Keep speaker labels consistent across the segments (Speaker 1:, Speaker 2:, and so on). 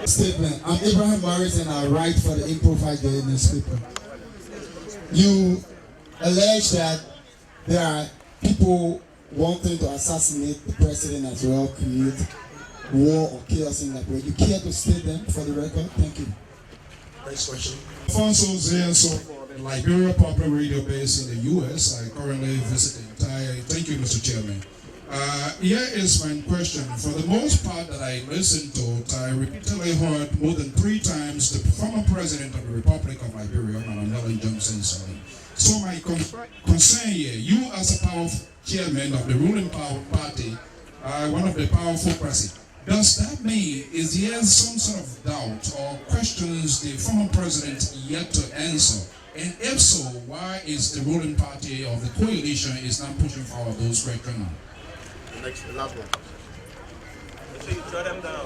Speaker 1: Statement. I'm Abraham Morris and I write for the Improvised Daily newspaper. You allege that there are people wanting to assassinate the president as well, create war or chaos in Liberia. You care to state them for the record? Thank you.
Speaker 2: Next question.
Speaker 3: Alphonso, Zean, Liberia Public Radio based in the U.S. I currently visit the entire. Thank you, Mr. Chairman. Here is my question. For the most part that I listened to, I repeatedly heard more than 3 times the former president of the Republic of Liberia, Madam Johnson. So my concern here, you as a powerful chairman of the ruling party, one of the powerful parties, does that mean, is there some sort of doubt or questions the former president yet to answer? And if so, why is the ruling party of the coalition is not pushing forward those questions now?
Speaker 2: The last one.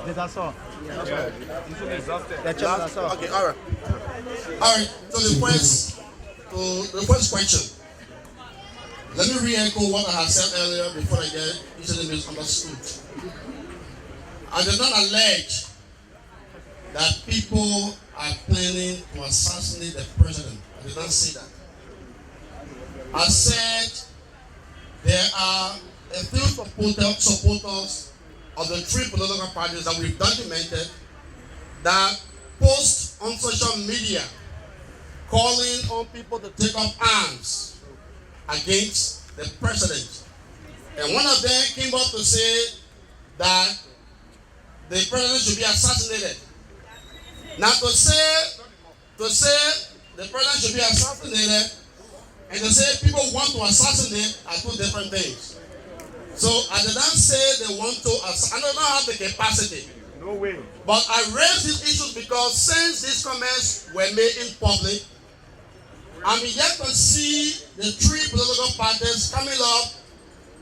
Speaker 4: That's all.
Speaker 2: Okay, all right. All right. So the first question. Let me re-echo what I had said earlier before I get easily misunderstood. I did not allege that people are planning to assassinate the president. I did not say that. I said there are a few supporters of the 3 political parties that we've documented that post on social media calling on people to take up arms against the president. And one of them came up to say that the president should be assassinated. Now to say the president should be assassinated and to say people want to assassinate are 2 different things. So I did not say they want to, I don't have the capacity.
Speaker 4: No way.
Speaker 2: But I raised these issues because since these comments were made in public, I'm yet to see the 3 political parties coming up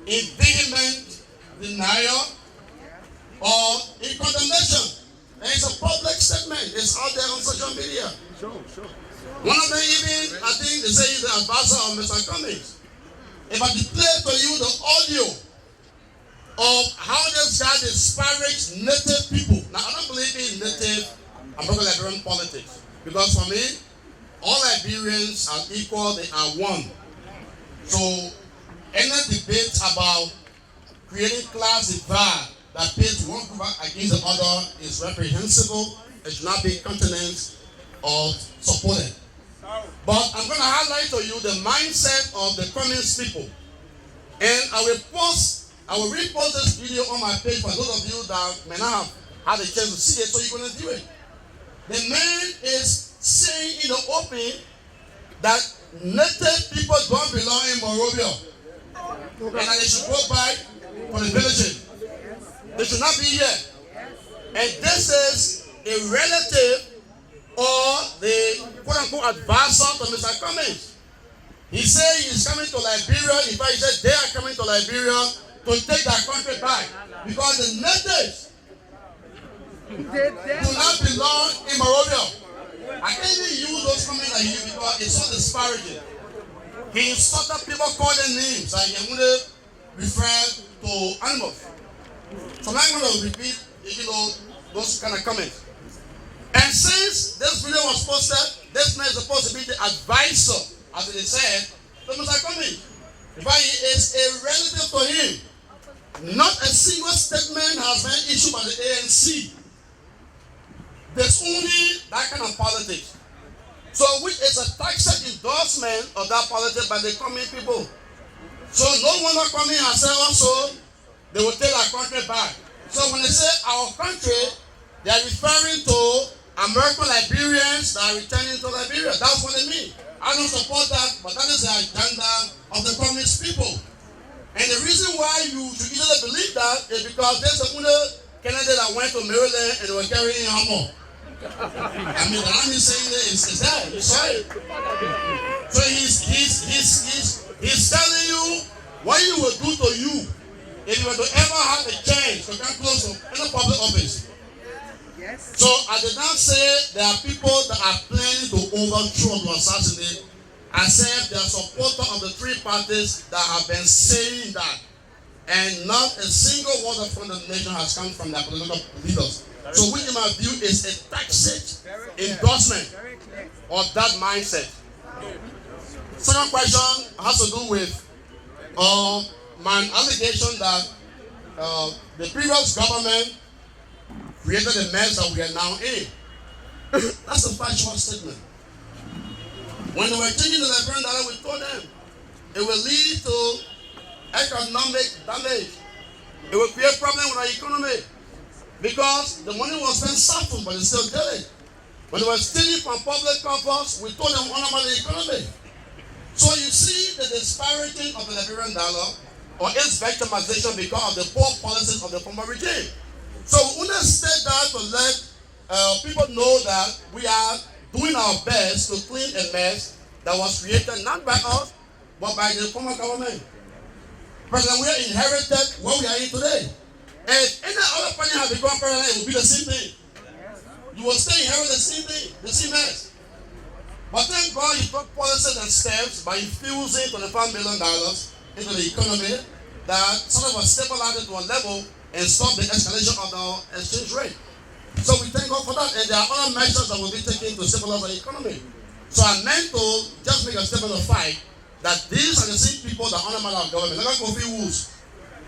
Speaker 2: in vehement denial or in condemnation. There is a public statement. It's out there on social media.
Speaker 4: Sure.
Speaker 2: One of them even, I think they say he's the advisor of Mr. Cummings. If I play for you the audio of how this guy disparaged native people. Now, I don't believe in native American Liberian politics. Because for me, all Liberians are equal, they are one. So, any debate about creating class divide that pits one group against the other is reprehensible. It should not be countenanced or supported. But I'm going to highlight to you the mindset of the communist people. And I will repost this video on my page for those of you that may not have had a chance to see it, so you're going to view it. The man is saying in the open that native people don't belong in Monrovia. And that they should go back for the village. They should not be here. And this is a relative or the quote-unquote advisor to Mr. Cummings. He said he's coming to Liberia. In fact, he said they are coming to Liberia to take their country back because the natives do not belong in Monrovia. I can't even use those comments like you because it's so disparaging. He insulted people, called their names, and he would refer to animals. So I'm going to repeat, those kind of comments. And since this video was posted, this man is supposed to be the advisor, as it is said, to Mr. Cummings. But he is a relative to him. Not a single statement has been issued by the ANC. There's only that kind of politics. So which is a tacit endorsement of that politics by the common people. So no wonder coming and say also they will take our country back. So when they say our country, they are referring to American Liberians that are returning to Liberia. That's what they mean. I don't support that, but that is the agenda of the communist people. And the reason why you should easily believe that is because there's a Kennedy that went to Maryland and they were carrying hammer. I mean, what I'm saying is that you saw it. So he's telling you what you will do to you if you were to ever have a chance to come close to any public office.
Speaker 4: Yes.
Speaker 2: So I did not say there are people that are planning to overthrow or to assassinate. I said they are supporters of the three parties that have been saying that. And not a single word of condemnation has come from their political leaders. So which in my view is a tacit endorsement of that mindset. Second question has to do with my allegation that the previous government created the mess that we are now in. That's a factual statement. When they were changing the Liberian dollar, we told them it will lead to economic damage. It will create problem with our economy because the money was spent softly, but it's still did it. When they were stealing from public coffers, we told them all about the economy. So you see the disparity of the Liberian dollar or its victimization because of the poor policies of the former regime. So we want to state that to let people know that we are doing our best to clean a mess that was created not by us, but by the former government. President, we are inherited what we are in today. And any other party has become president, it will be the same thing. You will still inherit the same thing, the same mess. But thank God you took policies and steps by infusing $25 million into the economy that sort of stabilized it to a level and stop the escalation of the exchange rate. So we thank God for that, and there are other measures that will be taken to stabilize the economy. So I meant to just make a statement of fact that these are the same people that honor matter of government. Look at Kofi Woos.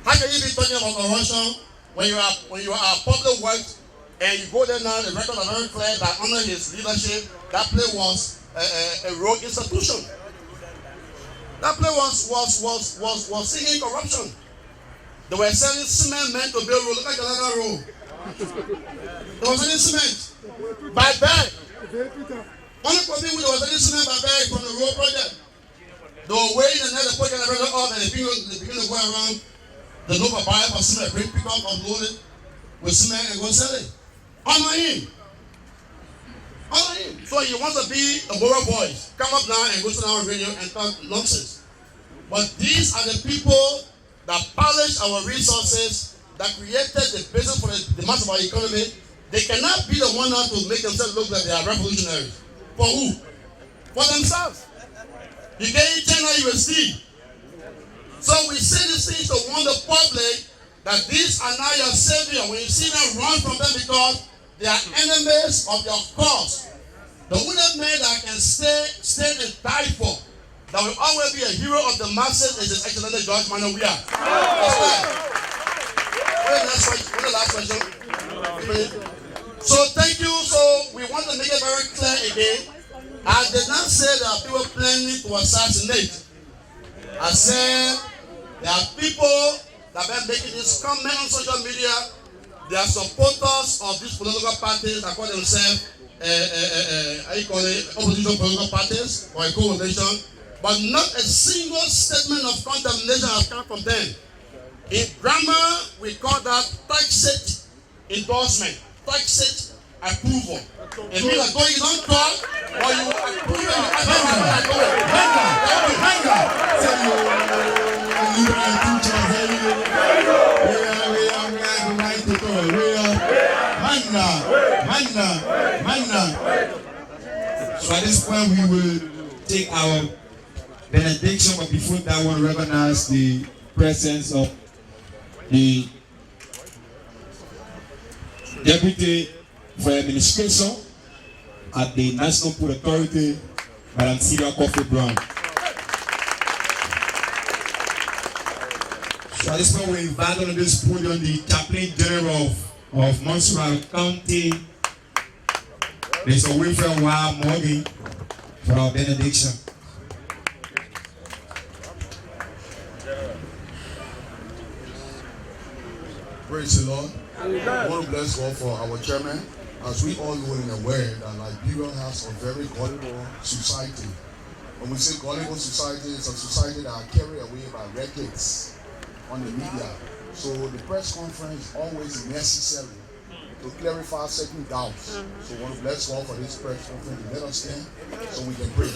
Speaker 2: How can you be talking about corruption when you are public works and you go there now? The records are very clear that under his leadership, that place was a rogue institution. That place was seeking corruption. They were selling cement meant to build road. Look at the other road. They were selling cement by bag. One of the people that was selling cement by bag from the road project. They were waiting and then they put the record up and they begin to go around the Nova buyer for cement, bring pick up, unload it with cement and go sell it. Honor him. Honor him. So he wants to be a moral voice. Come up now and go to our radio and talk nonsense. But these are the people that polish our resources, that created the basis for the mass of our economy. They cannot be the one now to make themselves look like they are revolutionaries. For who? For themselves. You get China USD. So we say these things to warn the public that these are now your savior. When you see them, run from them because they are enemies of your cause. The wounded man that can stay and die for, that will always be a hero of the masses, is His Excellency George Manuel Weah. What the last question? So thank you. So we want to make it very clear again. I did not say there are people planning to assassinate. I said there are people that have been making this comment on social media. They are supporters of these political parties that call themselves opposition political parties or a coalition. But not a single statement of condemnation has come from them. In grammar, we call that tacit endorsement, tacit approval. It means that though you don't talk, or you approve it,
Speaker 5: So at this point, we will take our benediction, but before that, I want to recognize the presence of the Deputy for Administration at the National Port Authority, Madam Celia Coffee Brown. So at this point, we invite on this podium the Chaplain General of Montserrat County, Mr. Wilfred Y. Morgan, for our benediction.
Speaker 2: Praise the Lord. I want to bless God for our chairman. As we all know and aware that Liberia has a very gullible society. When we say gullible society, it's a society that are carried away by records on the media. So the press conference is always necessary to clarify certain doubts. So I want to bless God for this press conference. Let us stand so we can pray.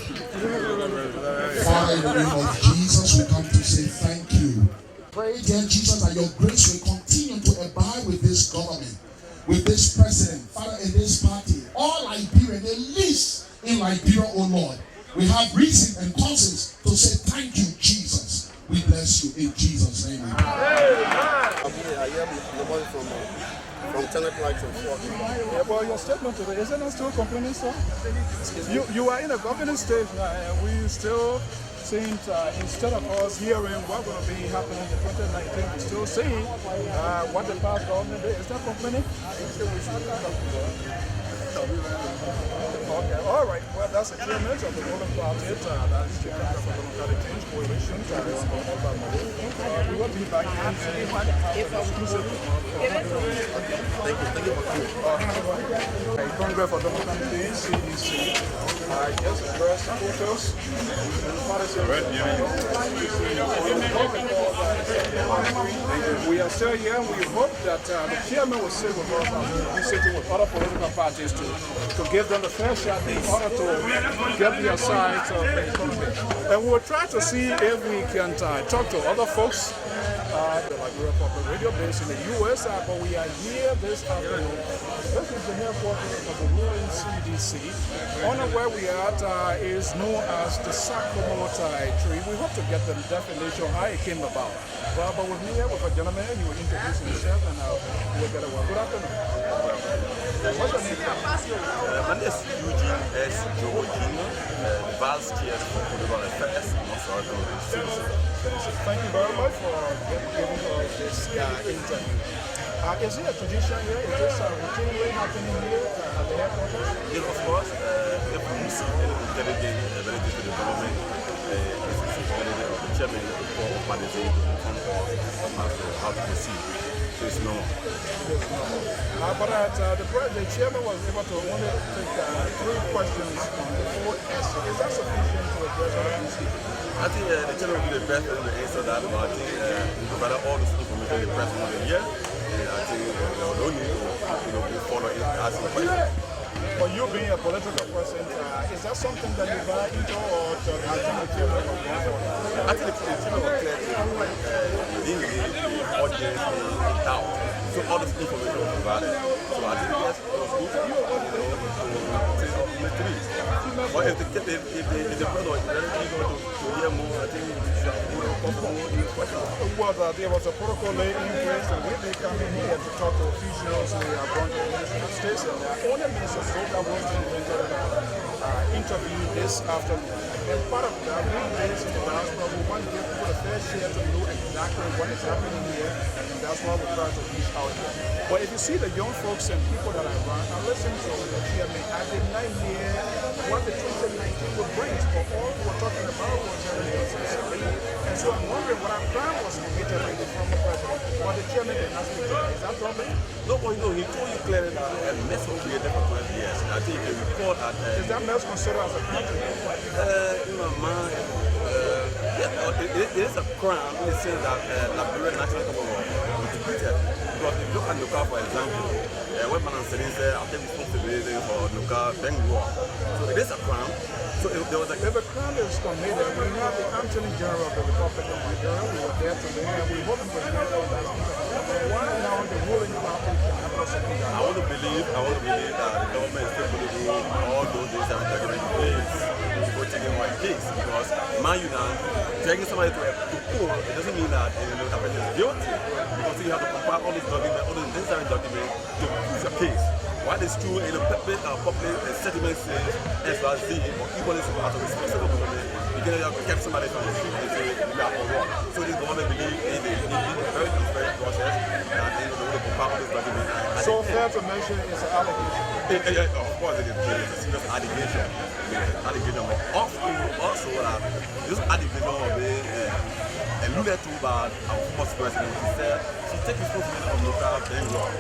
Speaker 2: Father, in the name of Jesus, we come to say thank you. Pray, dear Jesus, that your grace will continue to abide with this government, with this president. Father,
Speaker 4: in this party, all Liberian, the least in Liberia, oh Lord. We have reason and causes to say thank you, Jesus. We bless you in Jesus' name.
Speaker 6: I am from 10 o'clock to 4.
Speaker 7: Yeah, but your statement today, isn't it still complaining, sir? You are in a governing stage now, and we still seeing instead of us hearing what's going to be happening in 2019, we're still seeing what the past government did. Is that complaining? Okay, all right. Well, that's a clear mention of the ruling party. That is the Democratic Change Coalition. We will be back in
Speaker 6: Thank you for coming.
Speaker 7: Congress for Democratic Change, CDC. Yes, address supporters. We are still here. We hope that the chairman will sit with us and be sitting with other political parties to give them the fair shot in order to get their sides of the economy. And we'll try to see if we can talk to other folks. Like we're a radio based in the US, but we are here this afternoon. This is the headquarters of the ruling CDC. On where we are at is known as the Sacramento tree. We hope to get the definition how it came about. Well, but with me here with a gentleman, he will introduce himself and we'll get a word. Good afternoon. What's your name?
Speaker 8: My name is Eugene S. Georgina, Vice Chair for Political Affairs.
Speaker 7: Thank you very much for giving us this interview. Is it a tradition here? Is this routinely happening here at the headquarters?
Speaker 8: Yes, of course. If we see any intelligent related to the government, the chairman of the party to inform us how to proceed. So it's normal.
Speaker 7: But the chairman was able to only take 3 questions on the 4 essay. Is that sufficient to address all of these issues?
Speaker 8: I think the chairman will be the best to answer that, but I think we provide all this information the press want to hear. I think there will no need to follow it, ask the question.
Speaker 7: For you being a political person, is that something that you buy into or I think the chairman will go for?
Speaker 8: I think the chairman will clear within the audience in town. So all this information was provided. So I think yes, but if the president was really going to hear more, I think we should come for more in this question.
Speaker 7: There was a protocol laid in place and when they come in here to talk to officials, they are going to the Ministry of State and there are only ministers that was interview this afternoon. And part of that, we raised in the diaspora, we want to give people a fair share to know exactly what is happening here, and that's why we try to reach out here. But if you see the young folks and people that I run, I listen to the chairman, I did not hear what the 2019 will bring, but all we were talking about was and so I'm wondering what our plan was committed by the former president, but the chairman did not speak to me. Is that problem?
Speaker 8: No, but he told you clearly that a mess was created for 20 years. I think you recall that.
Speaker 7: Is that mess considered as a country?
Speaker 8: In my mind, it is a crime in the sense that Liberia National Commonwealth was defeated. Because if you look at Nuka, for example, when Manan Serin said, I take responsibility for Nuka, Beng War. So it is a crime. So if there was a
Speaker 7: crime is committed, we have the Attorney General of the Republic of Nigeria. We were there today and we hope to get all that. Why now the ruling party can prosecute that?
Speaker 8: I want to believe that the government is still going to do all those things that are taking place before taking one case. Because man, you know, taking somebody to court, it doesn't mean that the person is guilty. Because you have to compile all these documents, all those necessary documents to prove your case. What is true in a public settlement says SRZ or equally as a responsible government, you can get somebody from the street and say we are for wrong. So this government believes in a very transparent process that they will compile all these documents.
Speaker 7: So fair to mention it's an allegation.
Speaker 8: Of course it is a serious allegation. But also this allegation of being alluded to by our first president. He said she takes responsibility of local Beng War.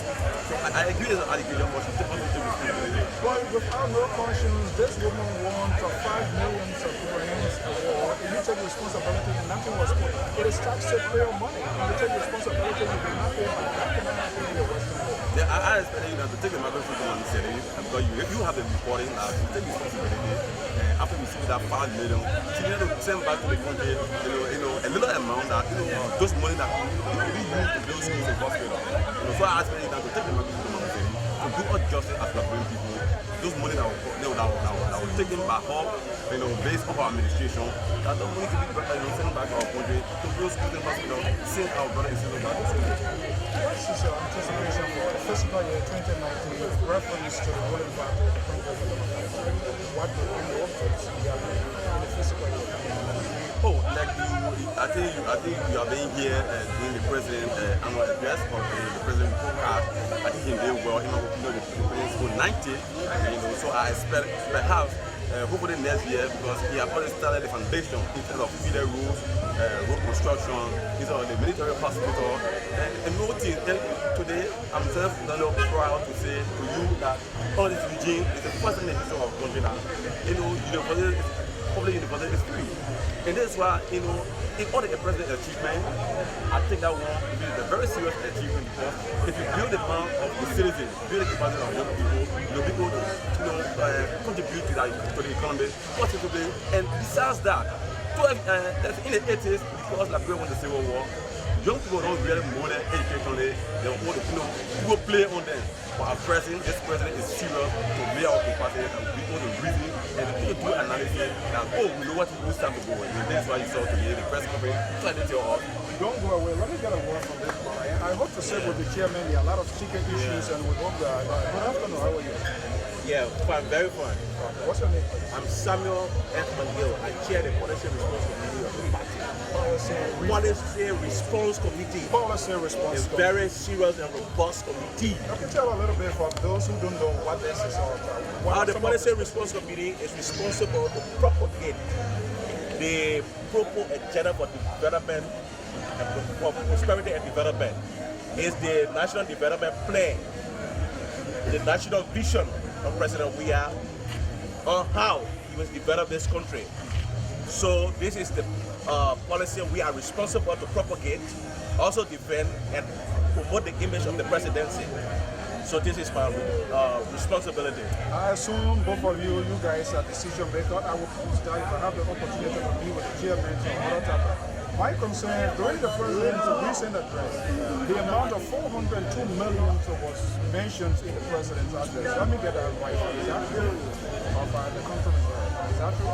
Speaker 8: So I agree with the allegation, but she takes responsibility.
Speaker 7: But without no conscience, this woman won for 5 million Suprema's award. If you take responsibility and nothing was put, it is taxpayer money. If you take responsibility, you will not pay back. That cannot happen in the Western world.
Speaker 8: Yeah, I expect to take the microphone from the city because you have the reporting that you take responsibility. After we see that 5 million, she needed to send back to the country, a little amount that, those money that we use to build schools in hospital. So I expect to take the microphone from the city to to do us justice as Liberian people, those money that were taken by all, based on our administration, that don't need to be sent back to our country to build schools and hospitals, send our brothers and sisters back to school.
Speaker 7: What's this anticipation for the fiscal year 2019 with reference to the rolling back of the Congress of Democracy? What do you hope to see happening in the fiscal year?
Speaker 8: Oh, like I think you have been here doing the president annual address or the president podcast. I think he did well. The president school 90. So I expect perhaps hopefully next year, because he has already started the foundation in terms of feeder roads, road construction, instead of the military hospital. And notice today, I'm just proud to say to you that all this regime is the first in the history of country now. Public university is free. And that's why, in order to present achievement, I think that one is a very serious achievement, because if you build the mind of the citizens, build the capacity of young people, people contribute to the economy positively. And besides that, in the 80s, because Liberia won the Civil War, young people don't really more than educationally, they want to people play on them. But our president, this president is serious to lay out capacity and people to reason and people do analysis that, we know what it's time to go. And that's why you saw today the press conference, trying to tell us.
Speaker 7: Don't go away. Let me get a word from this guy. I hope to sit with the chairman. There are a lot of secret issues, and we hope that. Good afternoon. How are you?
Speaker 9: Yeah, fine, very fine.
Speaker 7: What's your name?
Speaker 9: I'm Samuel F. McGill. I chair the Policy Response Committee of the party. Policy Response Committee.
Speaker 7: Policy Response
Speaker 9: Committee. A very serious and robust committee.
Speaker 7: Can you tell a little bit for those who don't know what this is all about?
Speaker 9: The Policy Response Committee is responsible to propagate the proper agenda for development and for prosperity and development. It's the National Development Plan, the national vision of President Weah on how he must develop this country. So this is the policy we are responsible to propagate, also defend and promote the image of the presidency. So this is my responsibility.
Speaker 7: I assume both of you guys are decision makers. I will post that if I have the opportunity to be with the chairman or other type. My concern, during the president's recent address, the amount of 402 million was mentioned in the president's address. Let me get that right. Is that true? Of the conference. Is that true?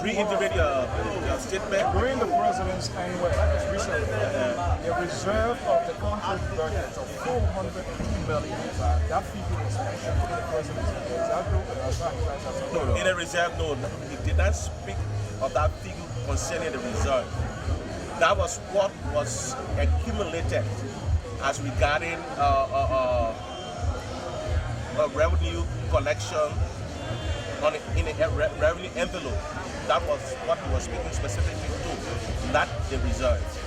Speaker 9: Reiterate your statement.
Speaker 7: During the president's annual address recently, the reserve of the country's budget of 402 million, that figure was mentioned in the president's address. Is that true?
Speaker 9: No. In the reserve, no. He did not speak of that figure concerning the reserve. That was what was accumulated as regarding revenue collection in a revenue envelope. That was what we were speaking specifically to, not the reserves.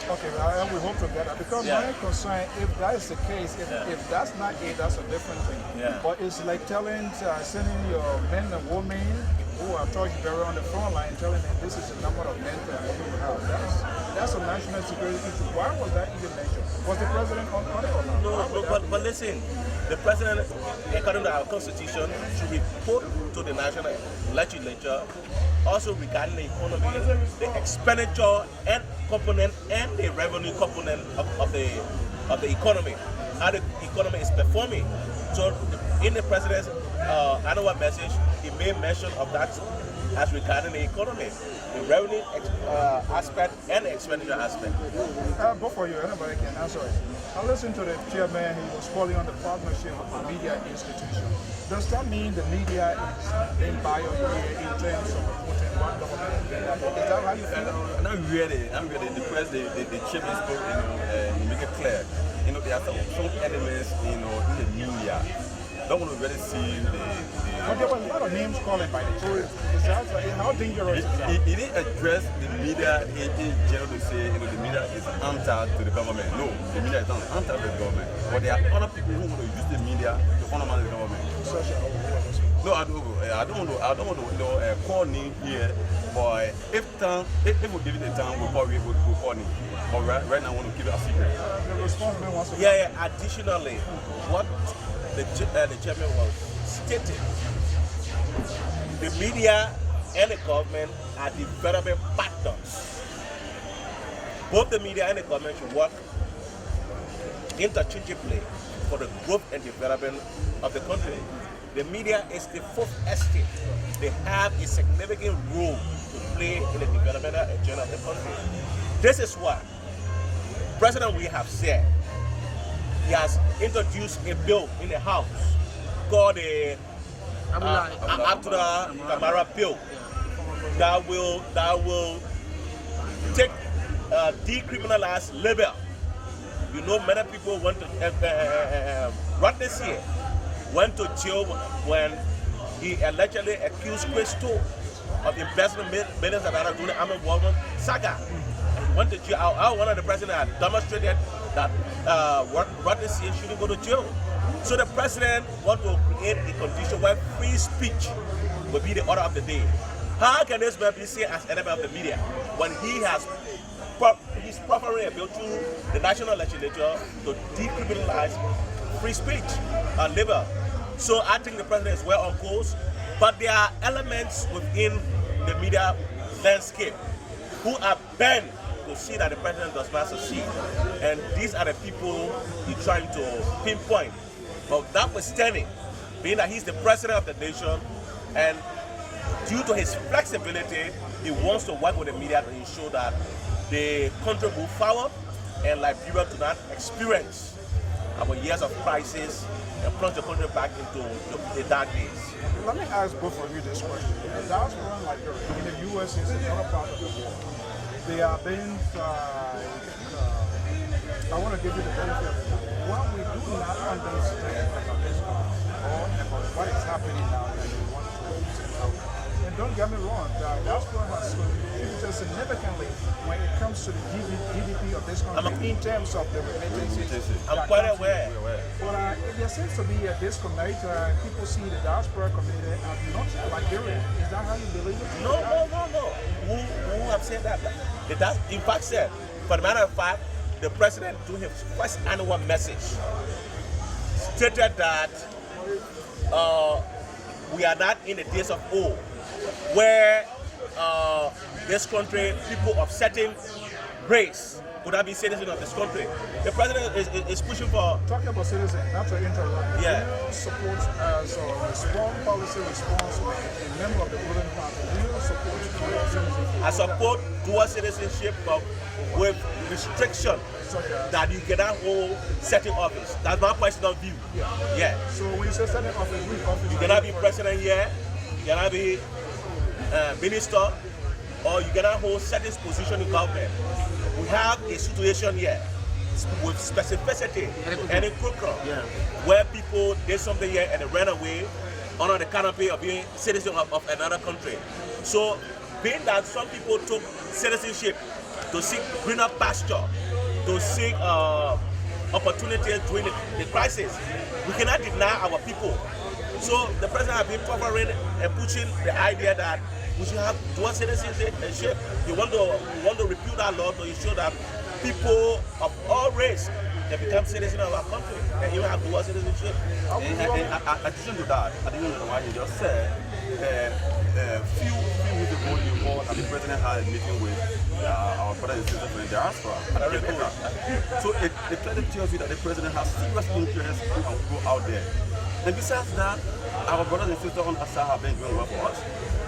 Speaker 7: Okay, and we hope to get that, because my concern, if that is the case, if that's not it, that's a different thing.
Speaker 9: Yeah.
Speaker 7: But it's like sending your men and women who are torch-bearer on the front line, telling them this is the number of men that we have. That's a national security issue. Why was that even mentioned? Was the president on it or not?
Speaker 9: No, but listen, the president, according to our constitution, should report to the national legislature also regarding the economy, the expenditure and component and the revenue component of the economy, how the economy is performing. So in the president's annual message, he made mention of that as regarding the economy, the revenue aspect and the expenditure aspect.
Speaker 7: Both of you, anybody can answer it. I listened to the chairman, he was calling on the partnership of the media institution. Does that mean the media is being biased in terms of reporting what government is doing? Is that how you feel?
Speaker 8: Not really. The press, the chairman spoke, make it clear. There are some elements, in the media. Don't want to really see
Speaker 7: But there were a lot of names calling by the chairman. How dangerous is that?
Speaker 8: He didn't address the media in general to say, the media is anti to the government. No, the media is not anti to the government. But there are other people who want to use the media to undermine the government. No, I don't want to call name here. But if we give it the time, we'll call name. But right now, I want to keep it a secret.
Speaker 9: Additionally, what the chairman was stating, the media and the government are development partners. Both the media and the government should work interchangeably for the growth and development of the country. The media is the fourth estate. They have a significant role to play in the developmental agenda of the country. This is why President we have said he has introduced a bill in the House called the Abdullah Kamara bill that will take decriminalize labor. You know, many people went to right this year went to jail when he allegedly accused Christo of investing millions of dollars during the Army Warman saga. And he went to jail. One of the president had demonstrated that right this year shouldn't go to jail. So the president wants to create a condition where free speech will be the order of the day. How can this man be seen as enemy of the media when he's proffering a bill to the national legislature to decriminalize free speech and labor? So I think the president is well on course, but there are elements within the media landscape who are bent to see that the president does not succeed. And these are the people he's trying to pinpoint. But notwithstanding, being that he's the president of the nation, and due to his flexibility, he wants to work with the media to ensure that the country move forward and Liberia do not experience our years of crisis and plunge the country back into the dark days.
Speaker 7: Let me ask both of you this question. The diaspora in Liberia, in the U.S. is another part of the world. They are being, I want to give you the benefit of the doubt. What we do not understand about this country or about what is happening now that we want to use it out. And don't get me wrong, the diaspora has contributed significantly when it comes to the GDP of this country in terms of the remittances.
Speaker 9: I'm quite aware.
Speaker 7: But there seems to be a disconnect. People see the diaspora community as not Liberian. Is that how you believe it?
Speaker 9: No. Who have said that? In fact, said, for the matter of fact, the president, to his first annual message, stated that we are not in the days of old, where this country, people of certain race could have been citizens of this country. The president is pushing for...
Speaker 7: Talking about citizens, not to interrupt,
Speaker 9: yeah.
Speaker 7: Do you support as a strong policy response, a member of the ruling party, do you support dual citizenship?
Speaker 9: I support dual citizenship, but with restriction that you cannot hold certain office. That's my personal view. Yeah.
Speaker 7: So when you say certain office, which office?
Speaker 9: You cannot be president here, you cannot be minister, or you cannot hold certain position in government. We have a situation here with specificity and in where people did something here and they ran away under the canopy of being citizen of another country. So being that some people took citizenship to seek greener pasture, to seek opportunities during the crisis, we cannot deny our people. So the president has been covering and pushing the idea that we should have dual citizenship. We want to repeal that law to ensure that people of all race can become citizens of our country and even have dual citizenship.
Speaker 8: In addition to that, I think what you just said, few weeks ago you called and the president had a meeting with our brothers and sisters from the diaspora. So it clearly tells you that the president has serious interest in our people out there. And besides that, our brothers and sisters on Asa have been doing well for us.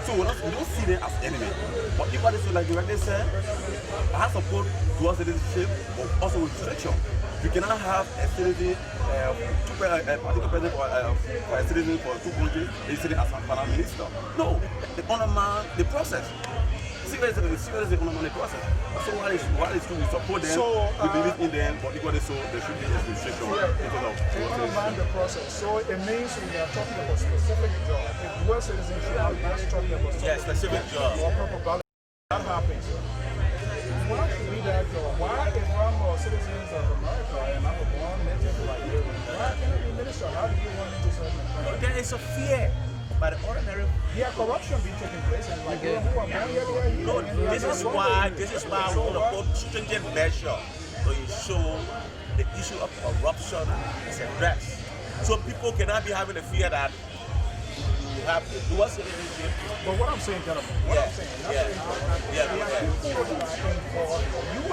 Speaker 8: So we don't see them as enemies. But if I say like they said, I have support dual citizenship, but also with restriction. You cannot have a citizen, particular president for a citizen for two countries, a citizen as a prime minister. No, they undermine the process. Seriously, they undermine the process. So why is true, we support them, we believe in them, but equally so there should be a restriction.
Speaker 7: They undermine the process. So it means we are talking about specific job. If dual citizenship, I'm not talking about
Speaker 9: specific job.
Speaker 7: That happens. Why should we that job? Why if I'm citizens of America and I'm a born native Liberian, why can't I be minister? How do you want me to serve my country?
Speaker 9: There is a fear by the ordinary.
Speaker 7: Yeah, corruption be taking place in Liberia. Who are born
Speaker 9: no, this is why I want to put stringent measure to ensure the issue of corruption is addressed. So people cannot be having the fear that you have to do a citizenship.
Speaker 7: But what I'm saying, gentlemen, I'm saying, you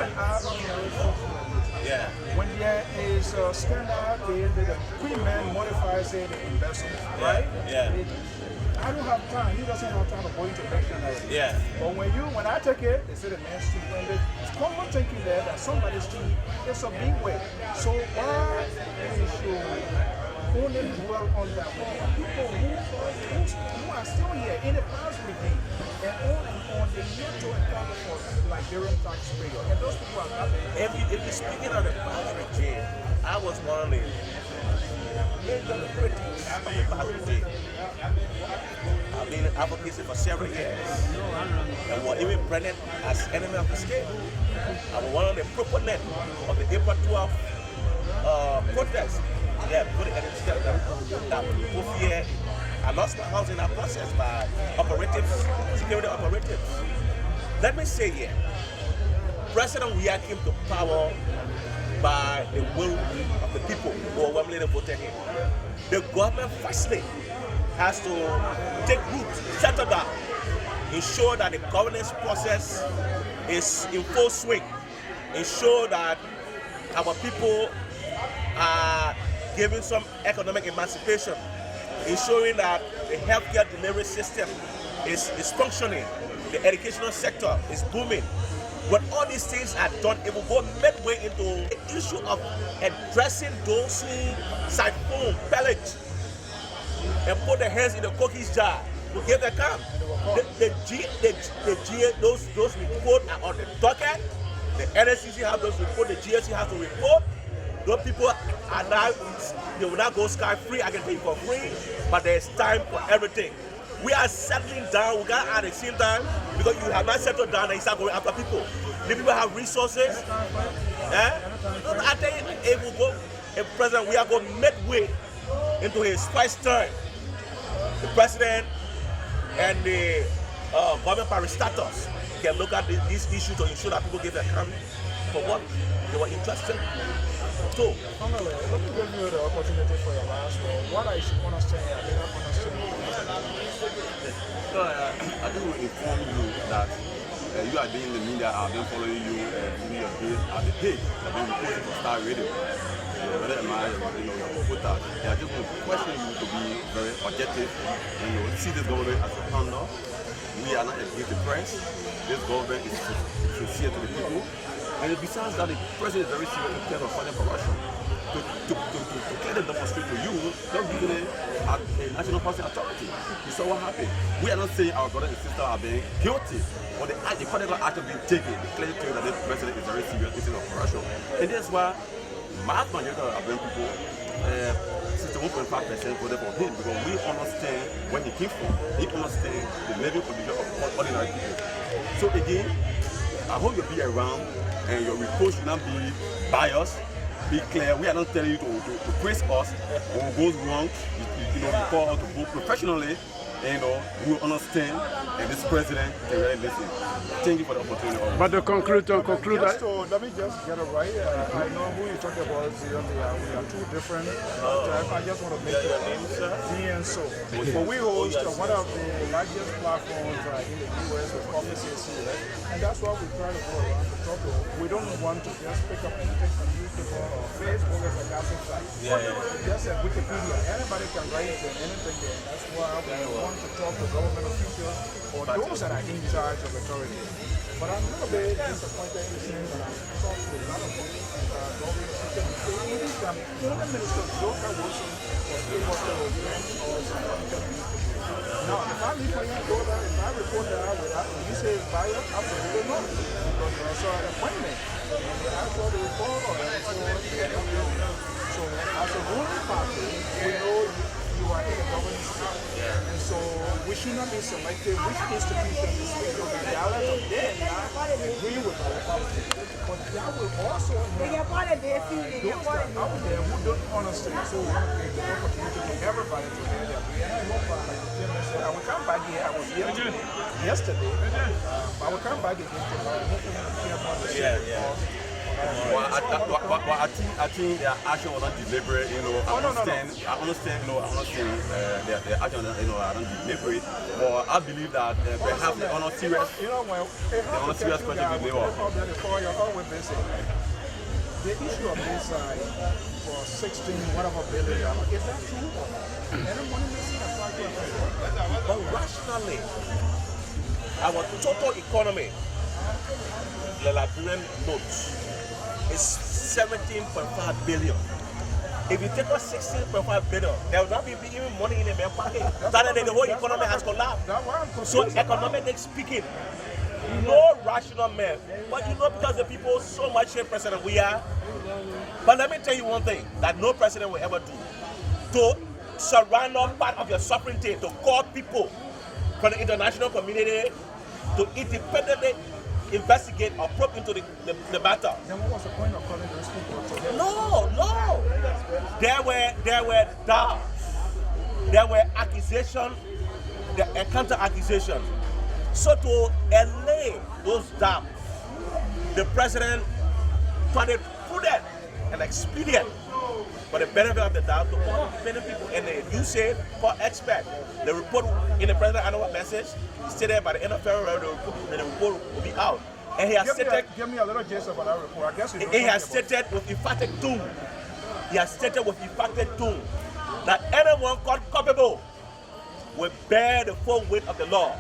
Speaker 7: and I are very fortunate
Speaker 9: Yeah.
Speaker 7: When there is a scandal, the equipment modifies it in vessel, right?
Speaker 9: Yeah.
Speaker 7: I don't have time. He doesn't have time to go into dictionary.
Speaker 9: Yeah.
Speaker 7: But when I take it, they say the man's street. When the common thinking there that somebody's street is a big way. So why we should only dwell on that one? People who are still here in the past regime and on the yet to account for Liberian taxpayer. And those people are not.
Speaker 9: If you're speaking of the past regime, I was one of the major critics of the past regime. I've been in advocacy for several years and was even branded as enemy of the state. I was one of the proponents of the April 12th protest. Yeah, put it in that people fear. I lost my house in that process by operatives, security operatives. Let me say here, President Weah came to power by the will of the people who overwhelmingly voted him. The government firstly has to take root, settle down, ensure that the governance process is in full swing, ensure that our people are given some economic emancipation, ensuring that the healthcare delivery system is functioning, the educational sector is booming. When all these things are done, it will go midway into the issue of addressing those who siphon, pillage, and put their hands in the cookies jar to give the camp. Those reports are on the docket. The NSCC have those reports, the GSC has to report. Those people are now, they will not go sky-free, I can pay for free, but there's time for everything. We are settling down, we got at the same time, because you have not settled down and you start going after people. The people have resources. I think if President we are going midway into his first term, the president and the government parastatals can look at this issue to ensure that people give account for what they were interested to.
Speaker 7: Let me give you the opportunity for your last one. What I should understand, I did not understand.
Speaker 8: So, I do inform you that you are doing the media, I've been following you in your page at the page. I've been reporting for Star Radio. Whether am I, your reporters, I just want to question you to be very objective and see this government as a handler. We are not against the press. This government is sincere to the people. And besides that, the president is very serious in terms of fighting corruption. To clearly demonstrate to you, don't give it a national policy authority. You saw what happened. We are not saying our brothers and sisters are being guilty, but the particular action being taken, declaring to you that this president is very serious in terms of corruption. And that's why mass majority of African people, 61.5% voted for him, because we understand where he came from. He understands the living condition of ordinary people. So again, I hope you'll be around and your report should not be biased. Be clear. We are not telling you to praise us. When it goes wrong, you call us to go professionally. And we will understand, and this president can really listen. Thank you for the opportunity.
Speaker 7: But to conclude that. Let me just get it right. I know who you're talking about. We are two different. I just want to make it Zean. So, but we host one of the largest platforms in the U.S. with offices here, and that's why we try to go around the top. We don't want to just pick up anything from newspaper or Facebook as a gossip site. Just a Wikipedia. Anybody can write anything there. That's why we want to talk to government officials or those that are in charge of authority. But I'm a little bit disappointed in saying that I've talked to a lot of government officials. Even from former Minister Joker Wilson was able to or now, if I leave for you go there, if I report that you say it's biased, absolutely not. Because I saw an appointment. I saw the report or so as a ruling party, we know you are in the government. And so we should not be selective which institution is speaking of the dialect of them agree with our policy. But that will also help those out there who don't understand. So we want to give the opportunity for everybody to hear their view. And I hope, like the chairman said, I will come back here. I was here yesterday. I will come back again tomorrow. Hopefully the chairman will say
Speaker 8: Well, I think their action was not deliberate, I understand, their action, are not deliberate, but I believe that perhaps they are not serious, question to deliver.
Speaker 7: the issue of this for 16 whatever billion, is that true? Any money missing as far as
Speaker 9: But rationally, our total economy, the Liberian notes, is 17.5 billion. If you take out 16.5 billion, there will not be even money in the main pocket. That the whole economy has collapsed. So economically speaking, no rational man. But you know, because the people so much hate president we are. But let me tell you one thing that no president will ever do. To surround up part of your sovereignty, to call people from the international community to independently investigate or probe into the matter.
Speaker 7: Then what was the point of calling those people?
Speaker 9: No. There were doubts. There were accusations, and counter accusations. So to allay those doubts, the president thought it prudent and expedient for the benefit of the doubt to call many people. And you say for expert, the report in the president's annual message stated by the end of February, the report will be out. And he has stated,
Speaker 7: give me a little gist about that report. I guess
Speaker 9: he has stated with emphatic tone. He has stated with emphatic tone that anyone caught culpable will bear the full weight of the law.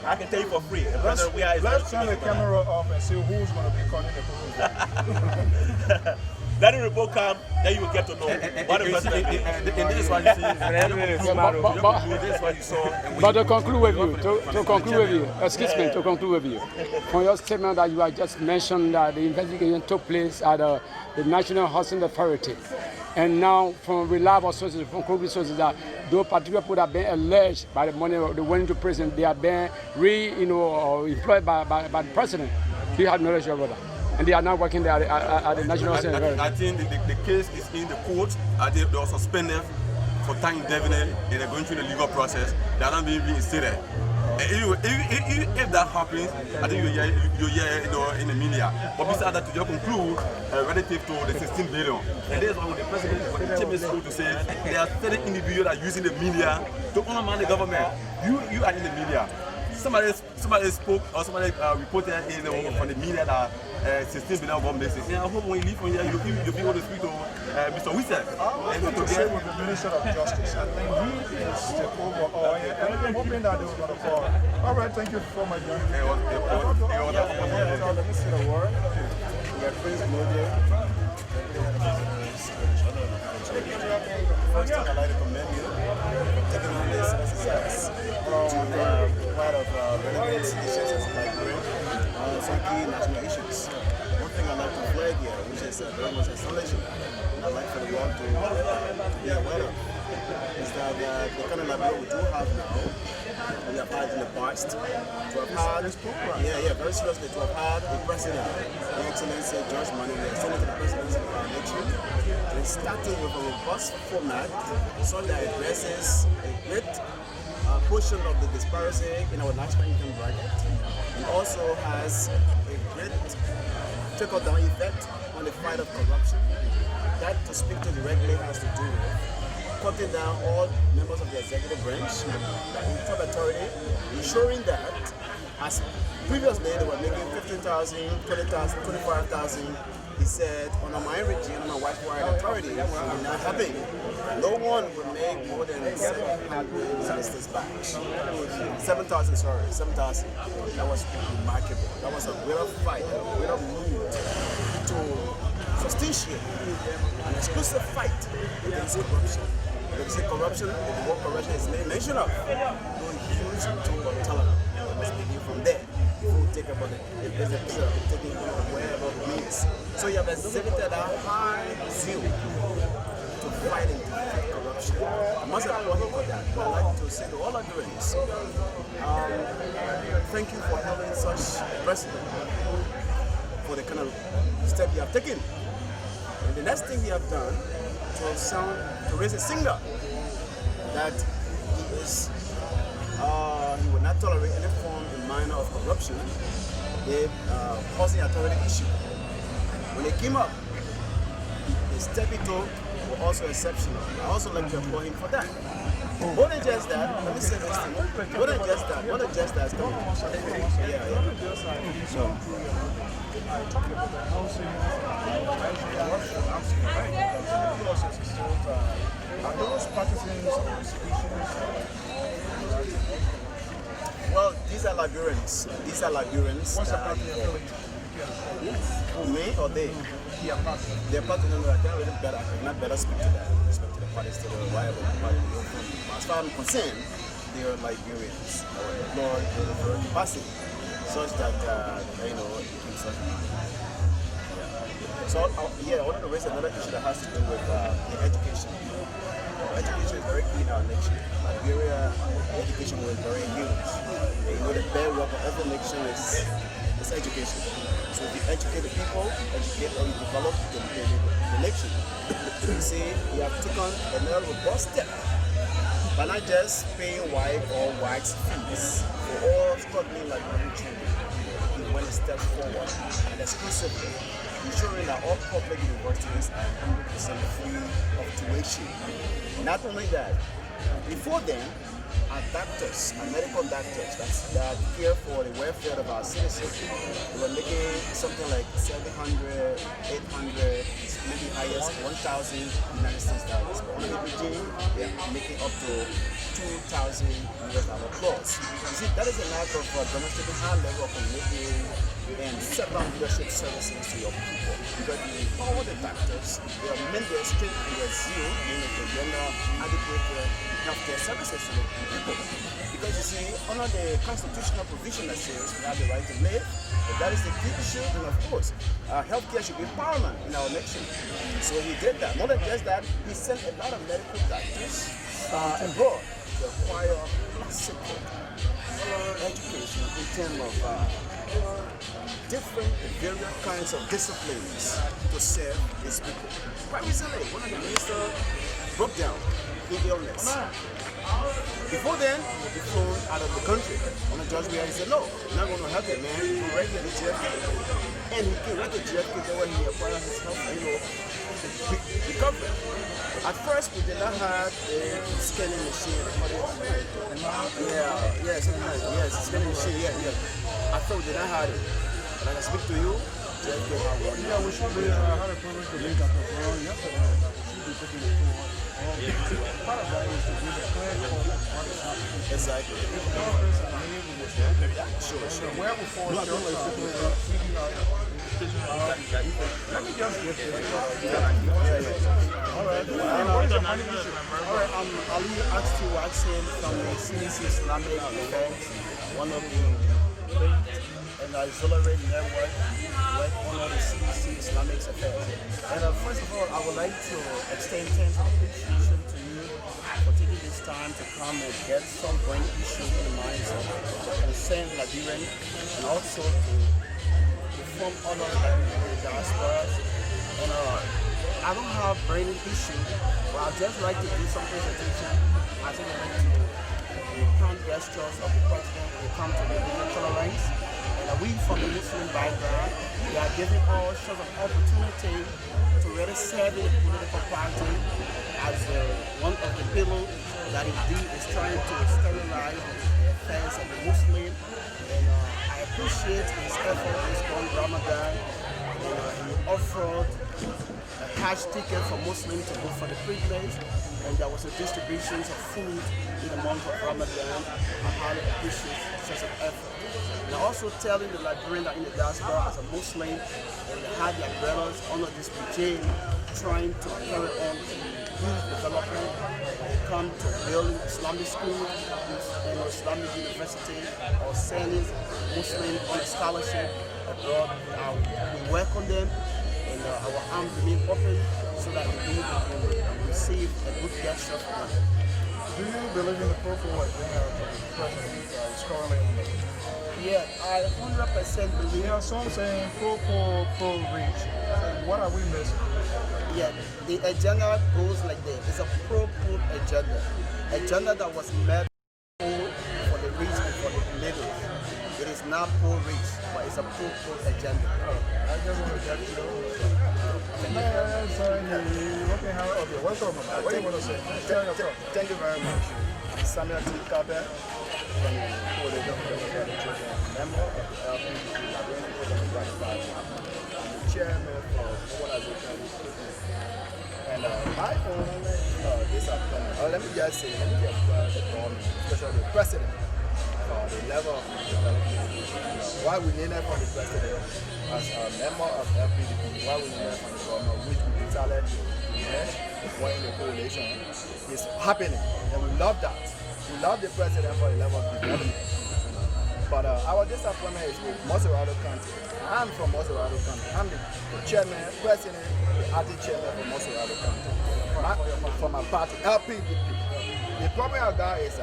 Speaker 9: I can tell you for free.
Speaker 7: Let's turn the camera off and see who's going to be calling the police.
Speaker 9: Let the report come, then you will get to know what the president did.
Speaker 8: And this is what you see. This is what you saw.
Speaker 10: But to conclude with you, to conclude with you, from your statement that you have just mentioned that the investigation took place at the National Housing Authority, and now from reliable sources, from concrete sources, that those particular people that have been alleged by the money they went into prison, they have been employed by the president. Do you have knowledge about that? And they are now working there at the National Housing Authority.
Speaker 8: I think the case is in the court. I think they were suspended for time indefinite, and they're going through the legal process. They are not being reinstated. If that happens, I think you hear in the media. But besides that, to just conclude relative to the 16 billion, and this is what the president is going to say. There are certain individuals that are using the media to undermine the government. You are in the media. Somebody spoke or somebody reported from the media that 16 billion bomb missing. And I hope when you leave from here, you'll be able to speak to Mr. Wissel.
Speaker 7: I want to say with the Minister of Justice, I think he is the overall, and I'm hoping that they will not fall. All right, thank you for my journey. Let me see the word. We are praise media.
Speaker 6: First thing I'd like to commend you for taking on this exercise to part of relevant issues as Liberia, some key national issues. One thing I'd like to flag here, which is very much astonishing, and I'd like for the world to be aware of, is that the kind of Liberia we do have now, we have had in the past, to have had, very seriously, to have had a president, the Excellency George Manu, the Senate Presidency election, and starting with a robust format, so that it addresses a great portion of the disparity in our national income bracket, and also has a great trickle-down effect on the fight of corruption. That, to speak to directly, has to do with cutting down all members of the executive branch, the top authority, ensuring that, as previously they were making 15,000, 20,000, 25,000, he said, under my regime, under my wide authority, it will not happen. No one will make more than 7,000 this batch. 7,000, sorry, 7,000. That was remarkable. That was a real fight, a real move to substantiate an exclusive fight against corruption. When you say corruption, the word corruption is mentioned of. No huge chunk of talent. Let's begin from there. Before we take about it, there's a picture of it taking wherever it means. So you have exhibited a high zeal to fight and defeat corruption. I must applaud you for that. But I'd like to say to all Liberians, thank you for having such a president, for the kind of step you have taken. And the next thing you have done to raise a signal that he will not tolerate any form in manner of corruption, the housing authority issue. When they came up, his step were also exceptional. I also like to applaud him for that. More than just that, let me say this thing. More than just that, yeah. So,
Speaker 7: talking about the housing, are those practicing institutions?
Speaker 6: well, these are Liberians.
Speaker 7: What's the party affiliation?
Speaker 6: Who, me or they?
Speaker 7: Yeah, party.
Speaker 6: They're part of the I can't really better, I cannot better speak to that. Speak to the parties, to the rival party. As far as I'm concerned, they are Liberians. Lord, they're very capacity, such that, it keeps us. So, one of the ways, another issue that has to do with the education. Education is very key in our nation. Liberia, education was very huge. The bedrock of every nation is education. So if you educate the people, educate or you develop the nation. So you see, we have taken another robust step by not just paying white or white fees for all struggling Liberian children. We went a step forward and exclusively ensuring that all public universities are 100% free of tuition. Not only that, before then, our doctors, our medical doctors that care for the welfare of our citizens, they were making something like $700, $800, maybe highest $1,000 United States dollars. But under the regime, they are making up to $2,000 plus. You see, that is an act of demonstrating high level of commitment and several leadership services to your people. Because they empower the doctors, they are men their strength and their zeal, meaning to render adequate healthcare services to the people. Because you see, under the constitutional provision that says we have the right to live, but that is the key issue, and of course, healthcare should be paramount in our nation. So he did that. More than just that, he sent a lot of medical doctors abroad to acquire support, education in terms of different various kinds of disciplines to serve his people. Quite recently, one of the ministers broke down in illness. Before then, he flew out of the country. On the judge, he said, no, I'm not going to help you, man. You can right to the JFK. And he came right to JFK when he acquired his health, recovery. At first, we did not have a scanning machine. Scanning machine, I thought we did not have it. But I can speak to you, JFK had one.
Speaker 7: Yeah, we should be, I had a privilege to meet Dr. Brown yesterday. We should be taking it forward. Part of that is to be the clear code of what is happening.
Speaker 6: Exactly. Sure.
Speaker 7: Where before let me just get this.
Speaker 6: Alright, Ali asked you accent from the CDC Islamic Defense, one of the and auxiliary network work under the CDC Islamic Affairs. And first of all, I would like to extend terms of appreciation to you for taking this time to come and get some brain issues in the minds of the concerned Liberian, and also to inform others that in the diaspora. And I don't have brain issue, but I'd just like to do some presentation as it relates to the kind gestures of the president when it comes to religious tolerance. And we from the Muslim background, we are giving all sorts of opportunity to really serve the political party as one of the people that indeed is trying to sterilize the affairs of the Muslim. And I appreciate his effort this one Ramadan. He offered a cash ticket for Muslims to go for the privilege, and there was a distribution of food in the month of Ramadan. I highly appreciate such an effort. And also telling the Liberian that in the diaspora as a Muslim, and they had their brothers under this regime trying to carry on youth development when it comes to building Islamic schools and Islamic university or sending Muslims on scholarship abroad. We welcome them, and our arms remain open so that we can receive a good gesture from them.
Speaker 7: Do you believe in the profile of the president is currently on the
Speaker 6: Yeah, I 100% believe.
Speaker 7: Yeah, some saying pro-reach. What are we missing?
Speaker 6: Yeah, the agenda goes like this. It's a pro-poor agenda that was made for the rich and for the middle. It is not pro-race, but it's a pro agenda.
Speaker 7: I just want to get you. Welcome. What do you want to say?
Speaker 6: Thank you very much. Samuel T. Kabe, from the Coalition for Democratic Children, member of the Lpr-Tv, the chairman for mobilization. And my own disappointment, let me just say, let me get the government, especially the president, the level of development. Why we need it from the president as a member of Lpr-Tv, why we need it from the government, which we decided when the coalition is happening. And we love that. We love the president for the level of development. But our disappointment is with Moserado County. I'm from Moserado County. I'm the chairman, president, the acting chairman for Moserado County. For my party, Lpr-Tv. The problem of that is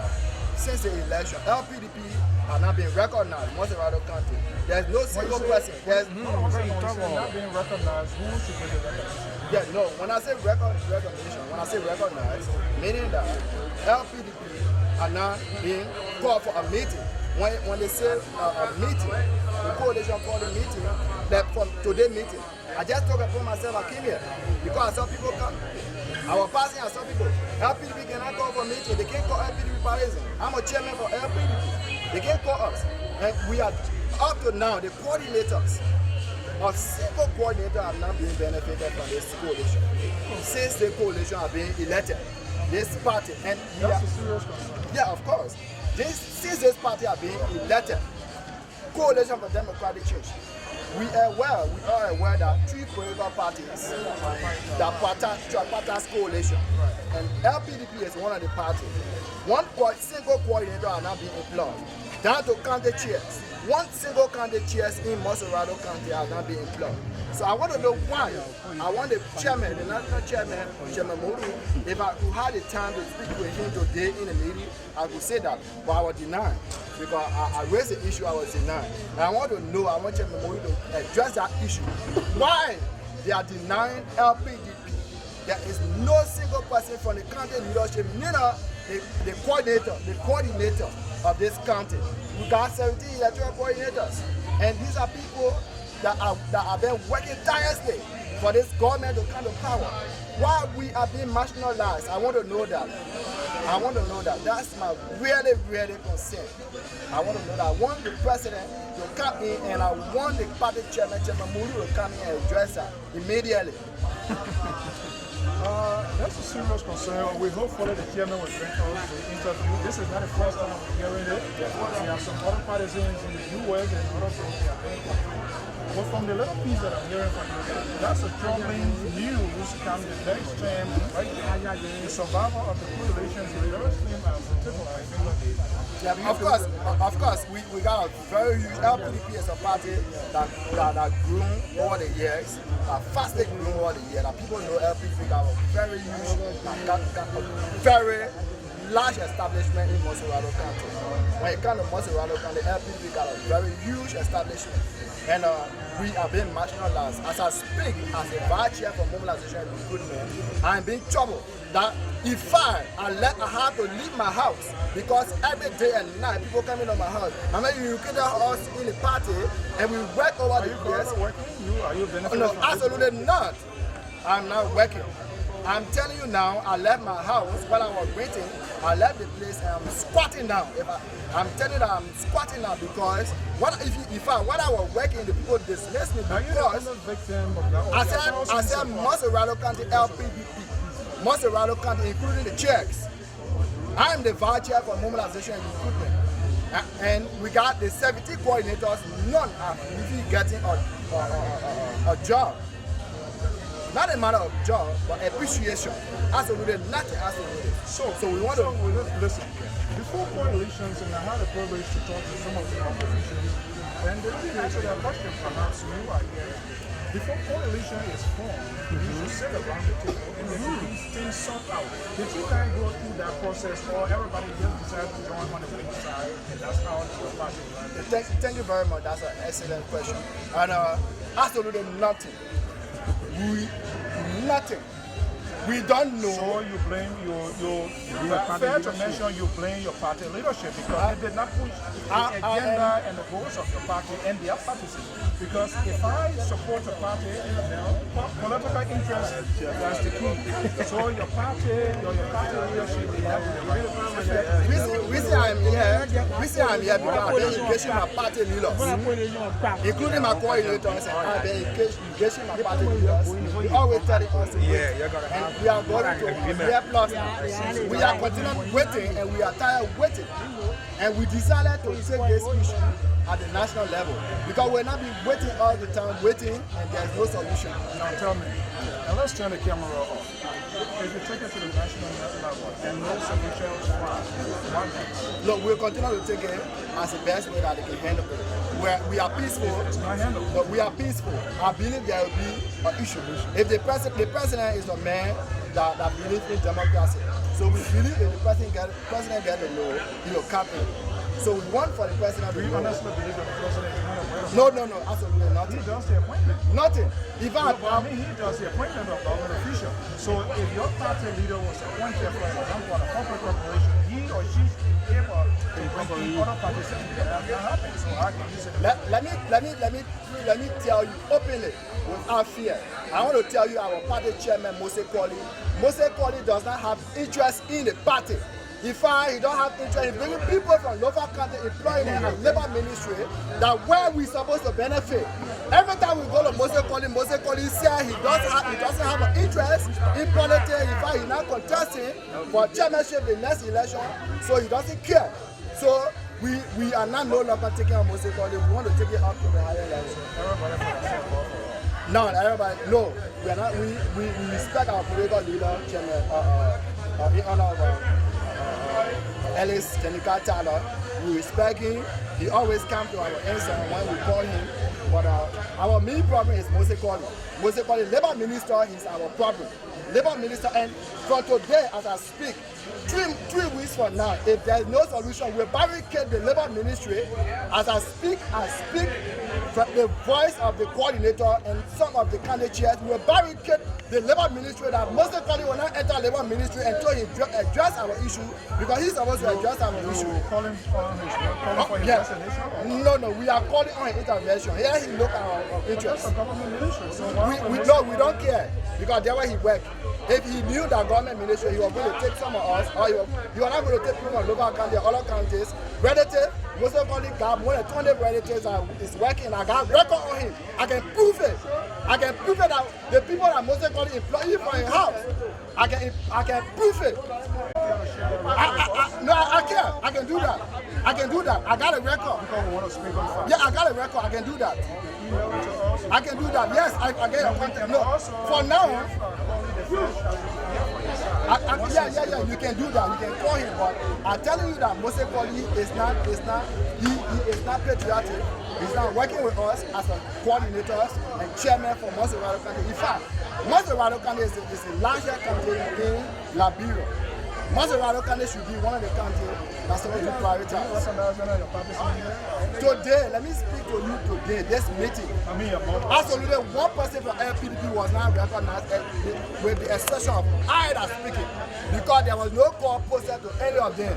Speaker 6: since the election, Lpr-Tv are not being recognized in Moserado County. There's no single person. There's
Speaker 7: not being recognized. Who should be recognized?
Speaker 6: Yeah, no, when I say recognition, when I say recognize, meaning that Lpr-Tv are not being called for a meeting. When they say a meeting, the coalition called a meeting, that from today meeting, I just took it for myself, I came here, because I saw people come. I was passing, I saw people. Lpr-Tv cannot call for a meeting, they can't call Lpr-Tv parties. I'm a chairman for Lpr-Tv. They can't call us. And we are, up to now, the coordinators, a single coordinator have not been benefited from this coalition. Since the coalition have been elected, this party, and
Speaker 7: that's a serious concern.
Speaker 6: Yeah, of course. Since this party have been elected, Coalition for Democratic Change, we are aware that 3 political parties, the Tripartite Coalition, and Lpr-Tv is one of the parties. One single coordinator are not being employed. Down to county chairs. One single county chairs in Moserado County are not being employed. So I want to know why. I want the chairman, the national chairman, Chairman Moru, if I could have the time to speak with him today in the meeting, I could say that, but I was denied. Because I raised the issue, I was denied. And I want to know, I want Chairman Moru to address that issue. Why they are denying Lpr-Tv? There is no single person from the county leadership, neither the coordinator of this county. We got 17 electoral coordinators, and these are people that have been working tirelessly for this government to come to power. Why we are being marginalized, I want to know that. I want to know that. That's my really concern. I want to know that. I want the president to come in, and I want the party chairman, Chairman Mulu, to come in and address that immediately.
Speaker 7: That's a serious concern. We hope for the chairman will bring us the interview. This is not the first time we're hearing it. We have some other partisans in the US and other places. But from the little piece that I'm hearing from you, that's a troubling news coming the next time. The survival of the population is very slim as the table, I think.
Speaker 6: Yeah, of course, we got a very huge Lpr-Tv as a party that grown over the years, that fastly grown over the years. That people know Lpr-Tv got a very huge, got a very large establishment in Moserado County. When it comes to Moserado County, Lpr-Tv got a very huge establishment. And we are being marginalized. As I speak as a vice chair for mobilization and recruitment, I am being troubled that if I have to leave my house because every day and night people come into my house. I mean, you get us in the party and we work over the years.
Speaker 7: Are you benefiting?
Speaker 6: No, absolutely not. I'm not working. I'm telling you now, I left my house while I was waiting. I left the place and I'm squatting down. I'm telling you that I'm squatting now because when I was working, the people dismissed me because I said Moserado County Lpr-Tv, Moserado County, including the checks. I am the vice chair for mobilization and recruitment. And we got the 70 coordinators, none are really getting a job. Not a matter of job, but appreciation. Absolutely nothing. Absolutely.
Speaker 7: So we want to listen. Before coalitions, and I had a privilege to talk to some of the oppositions, and they didn't answer that question. Perhaps you are here. Before coalition is formed, you should sit around the table and these things sort out. Did you guys go through that process, or everybody just decided to join on the same side, and that's how the party runs?
Speaker 6: Thank you very much. That's an excellent question. And absolutely nothing. Nothing. We don't know.
Speaker 7: So you blame fair to mention you blame your party leadership because they did not push the agenda and the goals of your party and their parties. Because if I support a party, political interest that's the key. So your party leadership, they have to really
Speaker 6: We say I'm here because I've been engaging my party leaders, including my coordinators, and I've been engaging my party leaders. We always tell us, and we are going to year plus now. We are continuing waiting, and we are tired of waiting. And we decided to take this issue at the national level because we're not be waiting all the time, and there's no solution.
Speaker 7: Now tell me, and let's turn the camera off. If you take it to the national level and no solutions, why?
Speaker 6: Look, we'll continue to take it as the best way that they can handle it. We are peaceful.
Speaker 7: It's not handled.
Speaker 6: But we are peaceful. I believe there will be an issue. If the president is a man that believes in democracy, so we believe if the president gets the law, he will come in. So we want for the president to know.
Speaker 7: Honestly believe that the president is
Speaker 6: No, absolutely nothing.
Speaker 7: He does the appointment.
Speaker 6: Nothing.
Speaker 7: He does the appointment of government official. So if your party leader was appointed, for example, a corporate corporation, he or she should be able to bring other parties in. That not happen. So how can you say
Speaker 6: let me tell you openly, without fear. I want to tell you our party chairman, Mose Koli. Mose Koli does not have interest in the party. He don't have interest in bringing people from local country, employing them at labor ministry, that where we supposed to benefit. Every time we go to Mose Koli says he doesn't have an interest in politics. In fact, he's not contesting for chairmanship in the next election, so he doesn't care. So we are not no longer taking on Mose Koli. We want to take it up to the higher level. No, everybody, no. We are not. We respect our political leader, chairman, in honor of Ellis Jenica Tyler. We respect him. He always comes to our answer when we call him. But our main problem is Mose Koli. Mose Koli, labor minister, is our problem. Labor minister, and from today, as I speak, three weeks from now, if there is no solution, we'll barricade the labor ministry. As I speak from the voice of the coordinator and some of the candidate chairs, we'll barricade the labor ministry that Mose Koli will not enter labor ministry until he address our issue, because he's supposed to address our issue.
Speaker 7: Calling for his resignation?
Speaker 6: No, we are calling on his intervention. Here he look at our interest.
Speaker 7: That's a government ministry. So
Speaker 6: we don't care, because that's where he works. If he knew that government ministry, he was going to take some of us, or he was not going to take people from local counties, other counties. Relative, Mose Koli got more than 20 relatives is working. I got record on him. I can prove it. I can prove it that the people that Mose Koli employ from his house. I can prove it. I can. I can do that. I got a record. Yeah, I got a record. I can do that. I can do that. Yes, I get a contact. No, for now. Yeah, you can do that. You can call him, but I'm telling you that Mose Koli is not patriotic. He's not working with us as a coordinator and chairman for Mose County. In fact, Mose County is the largest county in Liberia. Mose County should be one of the counties that's supposed to prioritize. Today, let me speak to you today, this meeting. Absolutely, one person from Lpr-Tv was not recognized with the exception of I that speaking, because there was no call posted to any of them.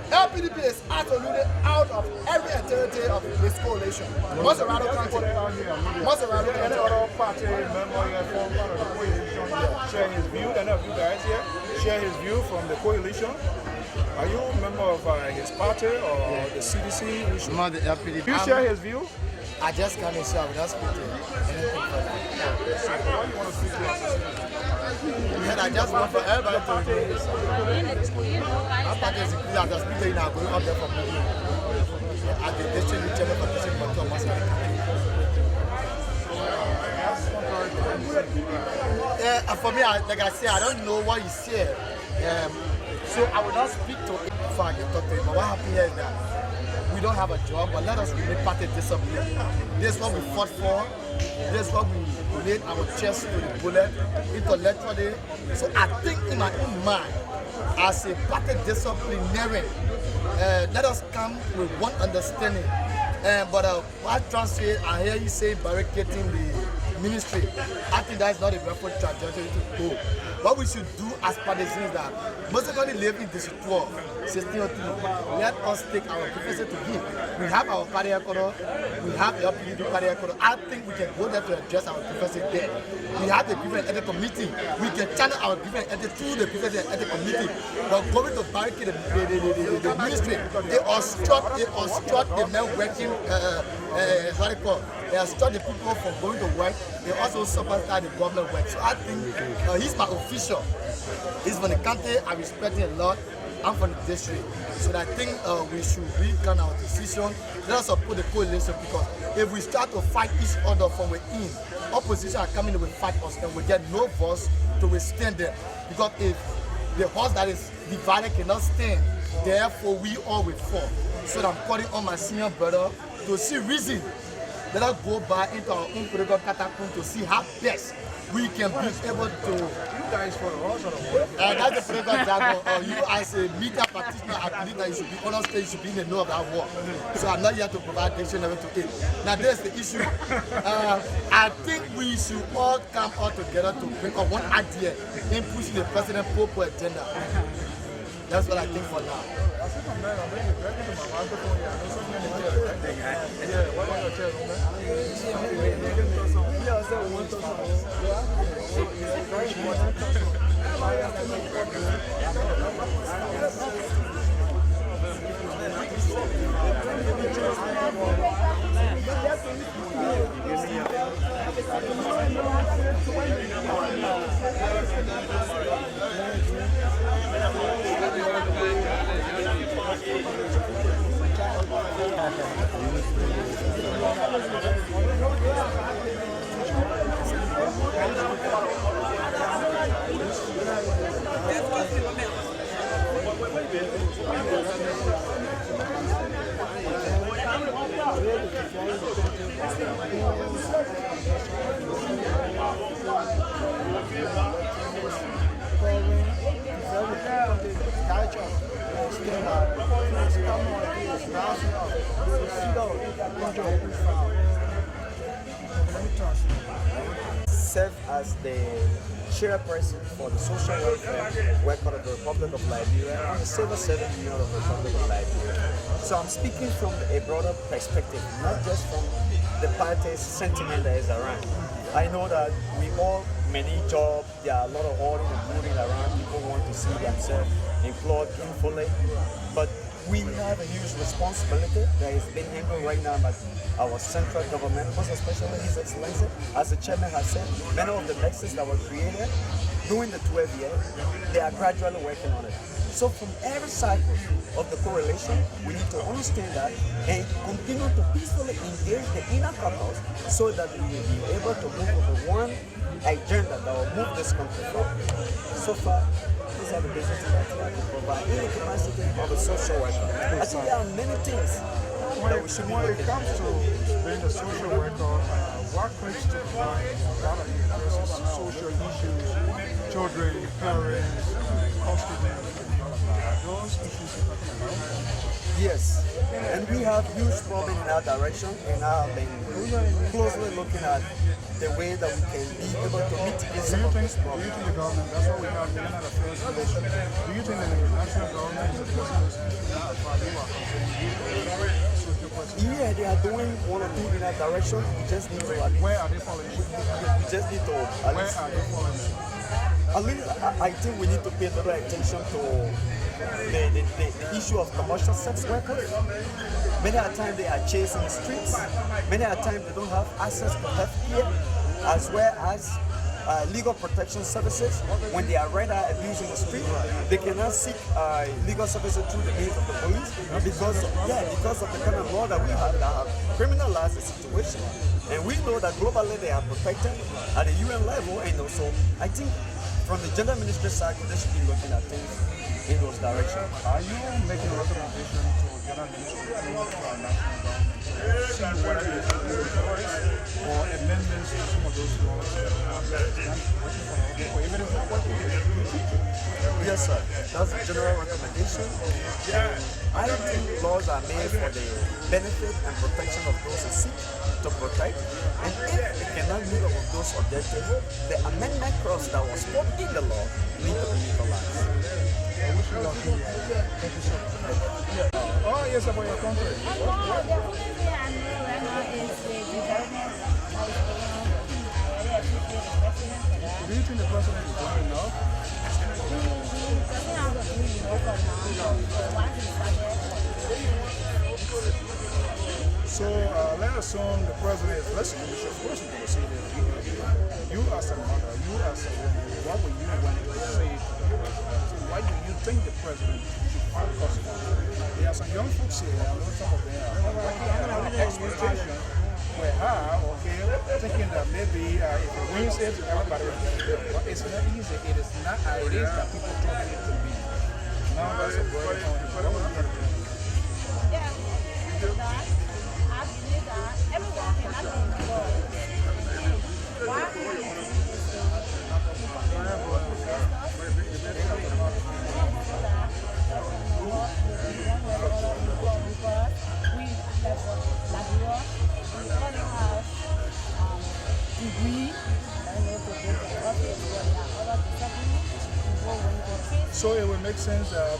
Speaker 6: Lpr-Tv is absolutely out of every activity of this coalition. Mose County.
Speaker 7: Any other party member here from part of the coalition share his view? Any of you guys here share his view from the coalition? Are you a member of his party or the CDC?
Speaker 6: I'm not the Lpr-Tv.
Speaker 7: Do you share his view?
Speaker 6: I just can't say I will not speak to anything for that.
Speaker 7: So why do you want to speak to him?
Speaker 6: And I just want for everybody to know this. Our party is included as a speaker in our going up there for me. At the district chairman for the district for Thomas. For me, like I said, I don't know what he said. So I will not speak to him before I can talk to him. But what happened here is that we don't have a job, but let us remain party discipline. This is what we fought for. This is what we laid our chest to the bullet intellectually. So I think in my own mind, as a party disciplinarian, let us come with one understanding. But what translate, I hear you say barricading
Speaker 11: ministry. I think that's not a proper trajectory to go. What we should do as Padres is that most of the live in District 12, 1602. Let us take our professor to him. We have our party economy, we have the Lpr-Tv party economy. I think we can go there to address our professor there. We have the different ethic committee. We can channel our different ethic through the professor ethic committee. But going to barricade the ministry, they obstruct the men working, what they call, they obstruct the people from going to work. They also sabotage the government work. So I think he's my official. He's from the country. I respect him a lot. I'm from the district. So I think we should recount our decision. Let us support the coalition, because if we start to fight each other from within, opposition are coming to fight us and we get no voice to withstand them. Because if the horse that is divided cannot stand, therefore we all will fall. So I'm calling on my senior brother to see reason. Let us go back into our own political catacomb to see how best we can be able to.
Speaker 7: You guys for the horse or the war?
Speaker 11: That's the political jargon. You as a media practitioner, I believe that you should be honest, you should be in the know of that war. So I'm not here to provide dictionary to it. Now there's the issue. I think we should all come all together to bring up one idea in pushing the President Popo agenda. That's what I think for now.
Speaker 6: Serve as the chairperson for the social welfare worker of the Republic of Liberia and the civil servant union of the Republic of Liberia. So I'm speaking from a broader perspective, not just from the party's sentiment that is around. I know that we all many jobs, there are a lot of holding and moving around, people want to see themselves employed gainfully, but we have a huge responsibility that is being handled right now by our central government, most especially His Excellency. As the chairman has said, many of the nexus that were created during the 12 years, they are gradually working on it. So from every cycle of the correlation, we need to understand that and continue to peacefully engage the inner caucus so that we will be able to move with one agenda that will move this country forward. So far, these are the businesses that we have to provide in the capacity of a social worker. I think there are many things that we should be
Speaker 7: When
Speaker 6: looking
Speaker 7: it comes to being a social worker, what brings to mind that addresses social issues, children, parents, custody, those issues you're talking about?
Speaker 6: Yes, and we have huge problems in that direction, and I have been closely looking at the way that we can be able to mitigate some of these
Speaker 7: Do you
Speaker 6: problems.
Speaker 7: think the government, that's what we have in the affairs ministry, do you think the national government is addressing this issue as far as you are concerned?
Speaker 6: Yeah, they are doing one or two in that direction. We just need to
Speaker 7: Where are they falling?
Speaker 6: we just need to
Speaker 7: Where are they falling?
Speaker 6: at least I think we need to pay a little attention to the issue of commercial sex workers. Many a time they are chased in the streets. Many a time they don't have access to health care, as well as legal protection services. When they are right abused in the street, they cannot seek legal services through the means of the police because of the kind of law that we have that have criminalized the situation. And we know that globally they are protected at the UN level, and also I think from the gender ministry side, they should be looking at things in those directions.
Speaker 7: Are you making a recommendation to gender ministry to our national government to see whether there is or amendments to some of those laws that are working for the people, even if not working?
Speaker 6: Yes, sir. That's the general recommendation. I don't think laws are made for the benefit and protection of those who seek to protect. And if it cannot meet up with those objectives, the amendment clause that was put in the law need to be utilized.
Speaker 7: Oh, yes, about your country.
Speaker 12: The only thing I know right now is the development.
Speaker 7: Do you think the president is doing enough? So let's assume the president is listening. You're supposed to say that you as a mother, you as a woman, what would you want to say? Why do you think the president should focus on? There are some young folks here, I know some of them are working expectation with her, okay, thinking that maybe if it wins it, everybody will get it. But it's not easy. It is not how it is that people think it to be. Now that's a very point. What would you do?
Speaker 12: Yeah, I believe that everyone cannot be involved. Why?
Speaker 7: So it would make sense to have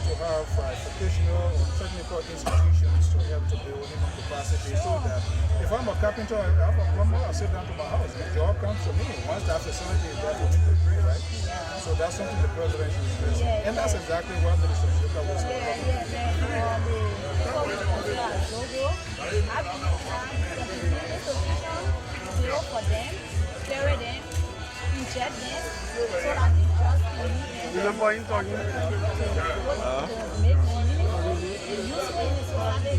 Speaker 7: vocational or technical institutions to help to build human capacity so that if I'm a carpenter and I have a plumber, I'll sit down to my house. The job comes to me. Once that facility is there for me to pay, right? So that's something the president should invest in. And that's exactly what Minister Zuka was talking
Speaker 12: for them, carry them, inject them, so that they just can make money, use money so that they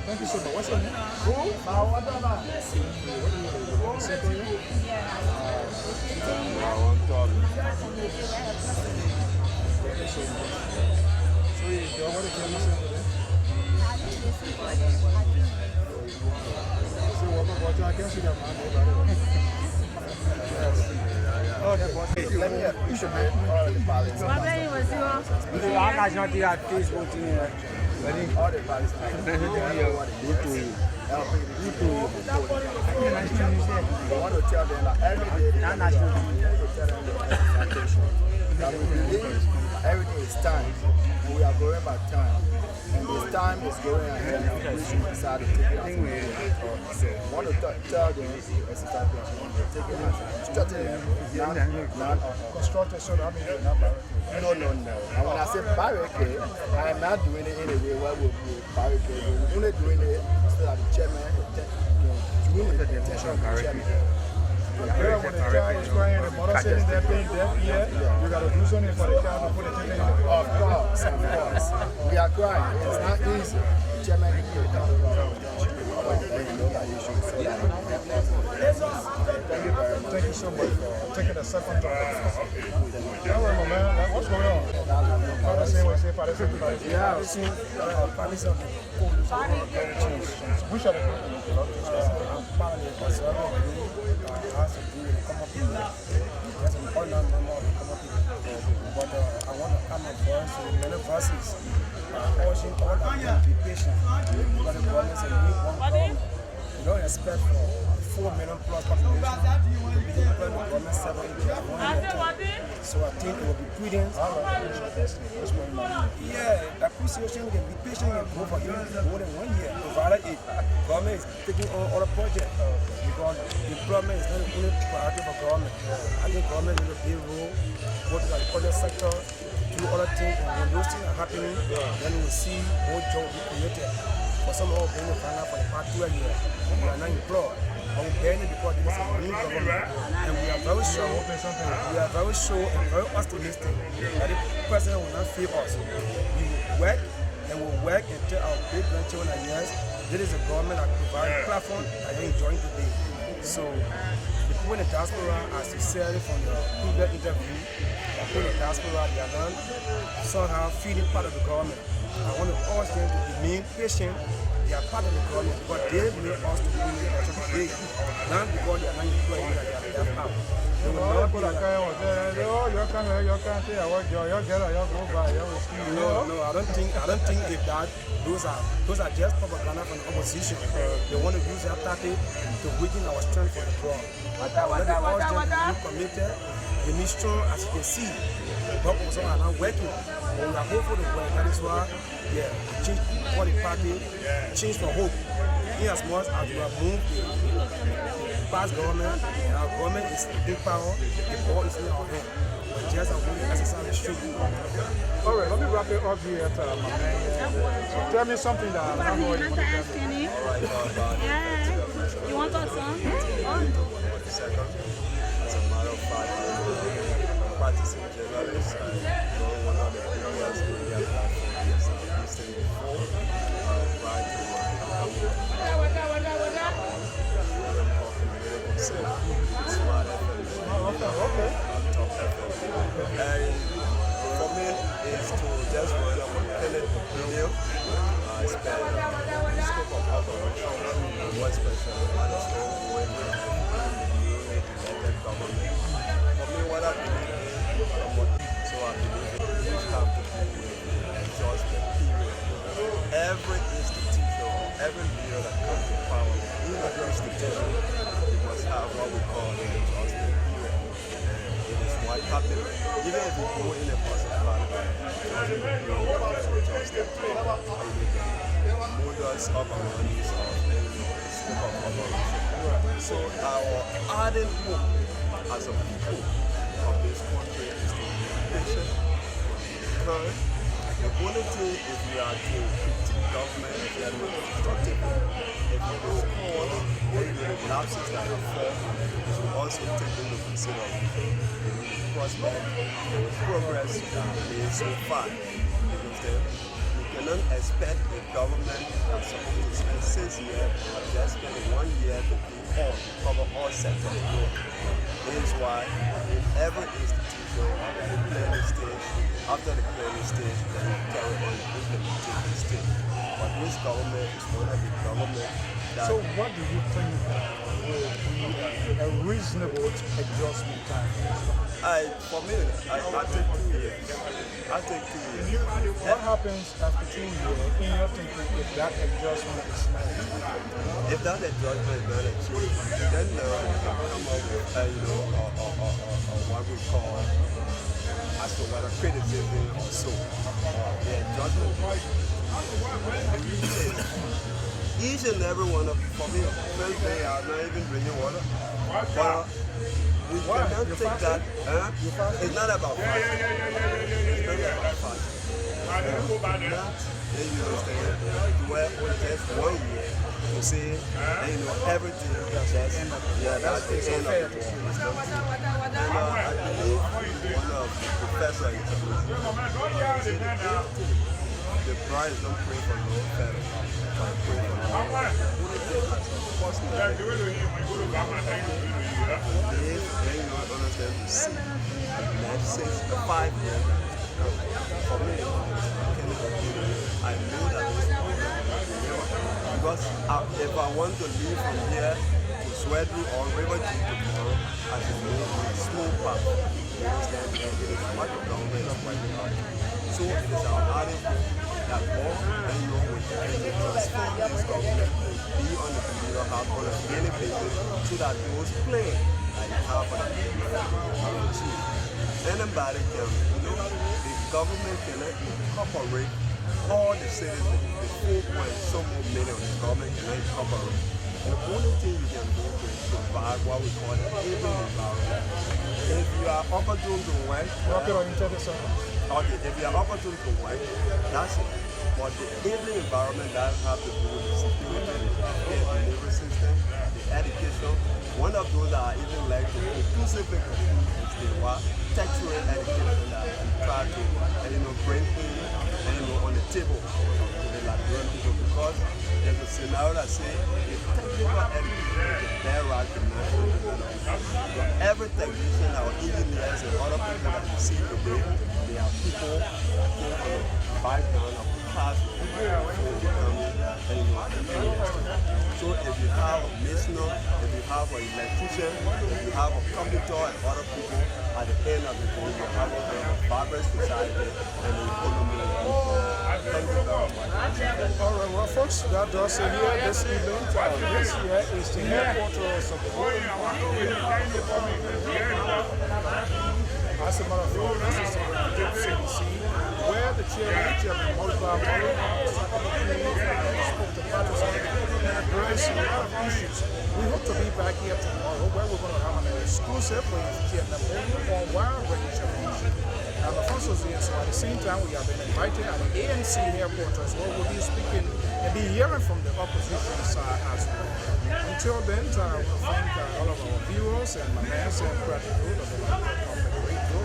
Speaker 7: Thank you so much. What's your name?
Speaker 6: You should make all the ballots. All the ballots. We want to tell them that every day they have to tell them the expectation. That we believe everything is time and we are going by time. And this time is going ahead and we should decide to take it as a so we want to tell them the expectation. Take it as a strategy, not
Speaker 7: constructed so that means not barricade.
Speaker 6: No. And when I say barricade, I am not doing it in a way where we'll barricade. We're only doing it so that the chairman can do the attention of the chairman.
Speaker 7: When the child is crying, the mother says that thing deaf here, you got to do something for the child to put the chicken in the
Speaker 6: Of course. We are crying. It's not easy. The chairman can put it down the wrong attention. When you know that you should say that.
Speaker 7: Thank you so much for taking a second to man. What's going on? Which are the but I want to come up first in many verses. Urging all of them to be patient. Because the problem is a new one. You don't expect for 4 million plus population to be deployed to government 7 million. So I think it will be prudent. Yeah, appreciation can be patient and go for even more than 1 year. Provided it, government is taking on other projects. Because deployment is not the only priority for government. I think government will play a role, go to the project sector, do other things, and when those things are happening, then we will see more jobs be created. For some of us being in Ghana for the past 2 years, we are not employed. But we're paying it because this is a new government. And we are very sure and very optimistic that the president will not fail us. We will work until our great grandchildren are years. This is a government that provides a platform that you're enjoying today. So the
Speaker 11: people in the diaspora, as you said from the previous interview, the people in the diaspora, they are not somehow feeling part of the government. I want to urge them to remain patient. They are part of the government, but they made us to be a certain way. Not because they are not employed, that they are left out. They will not be like, no, I don't think if that those are just propaganda from the opposition. They want to use that tactic to weaken our strength for the war. Let the urge them to be committed. They need strong, as you can see. But also are not working. But we are hopeful to work. That is why, yeah, change for the party, change for hope. In as much as we have moved the past government, and our government is in power, the ball is in our hand. But just as we necessarily should.
Speaker 7: All right, let me wrap it up here, my man. Tell me something that I don't know you want to tell me.
Speaker 12: Yeah. You want a song?
Speaker 8: As a matter of fact, I'm practicing journalist. I know one of the biggest media platforms I've listened before. Prior to Smart FM, Top FM. And for me, it's to just run up on video. I spend the scope of operations, what special management, when government. For me, what I believe in, so I believe in which have to do with adjustment period. Every institution, every leader that comes to power in the institution, it must have what we call an adjustment period. And it is what happens. Even if you go in a positive environment, models of awareness of the scope of operation. So our ardent hope as a people of this country is to be patient, because the only thing if we are to critique government, if we are to be constructive, if we discuss the lapses that are formed, we should also take into consideration the prospect, the progress that made so far. Because we cannot expect a government that's supposed to spend 6 years or just spend 1 year to do all, to cover all sectors. This is why in every institution, the planning stage, after the planning stage, then you carry on the implementation stage. But this government is one of the government that...
Speaker 7: So what do you think will be a reasonable adjustment time?
Speaker 8: For me, I take 2 years. I take 2 years.
Speaker 7: What happens after 2 years in your thinking if that adjustment is not achieved?
Speaker 8: If that adjustment is not achieved, then we can come up with what we call as to whether criticism or so. The adjustment. Each and every one of, for me, first day I'm not even drinking water. But we cannot take that. It's not about fasting. It's not about fasting. Then you understand, where just 1 year to say, everything that's the end of the war. It's not true. And I believe one of the professors the bride don't pray for no fellow, but pray for no one. Understand to see the next 5 years. For me, I know that this because if I want to leave from here to Sweden or River G tomorrow, I should go with a slow path. You understand? And it is what the government is working on. So it is our article that all we can transform this government, be on the computer hub on a daily basis, so that those plans that you have for the people will achieve. Anybody can, the government cannot incorporate all the citizens, the 4 million the government cannot incorporate. The only thing you can do is provide what we call the urban environment. If you are opportune to work, okay, if you are opportune to work, that's it. But the urban environment that have to do with the security, the delivery system, the education, one of those that are even like to inclusively compete is the our textual education that we try to bring in on the table to the Liberian people, because there's a scenario that says the technical education is the bedrock to national development. So every technician, our engineers and other people that you see today, they are people that came from the background of the classroom to become so if you have a masoner, if you have an electrician, if you have a computer and other people, at the end of the day, you have a vibrant society and the economy will grow. Thank you very much.
Speaker 7: All right, well, folks, that does it here this evening. This here is the headquarters of the ruling party. As a matter of fact, this is the CDC, where the chairman Mulba spoke to parties and addressed a lot of issues. We hope to be back here tomorrow, where we're going to have an exclusive with chairman on a wide range of issues. Alphonso Zean, so at the same time, we have been invited at the ANC headquarters, where we'll be speaking and be hearing from the opposition side as well. Until then, I want to thank all of our viewers and my man, Sam Gratitude of the Company Radio,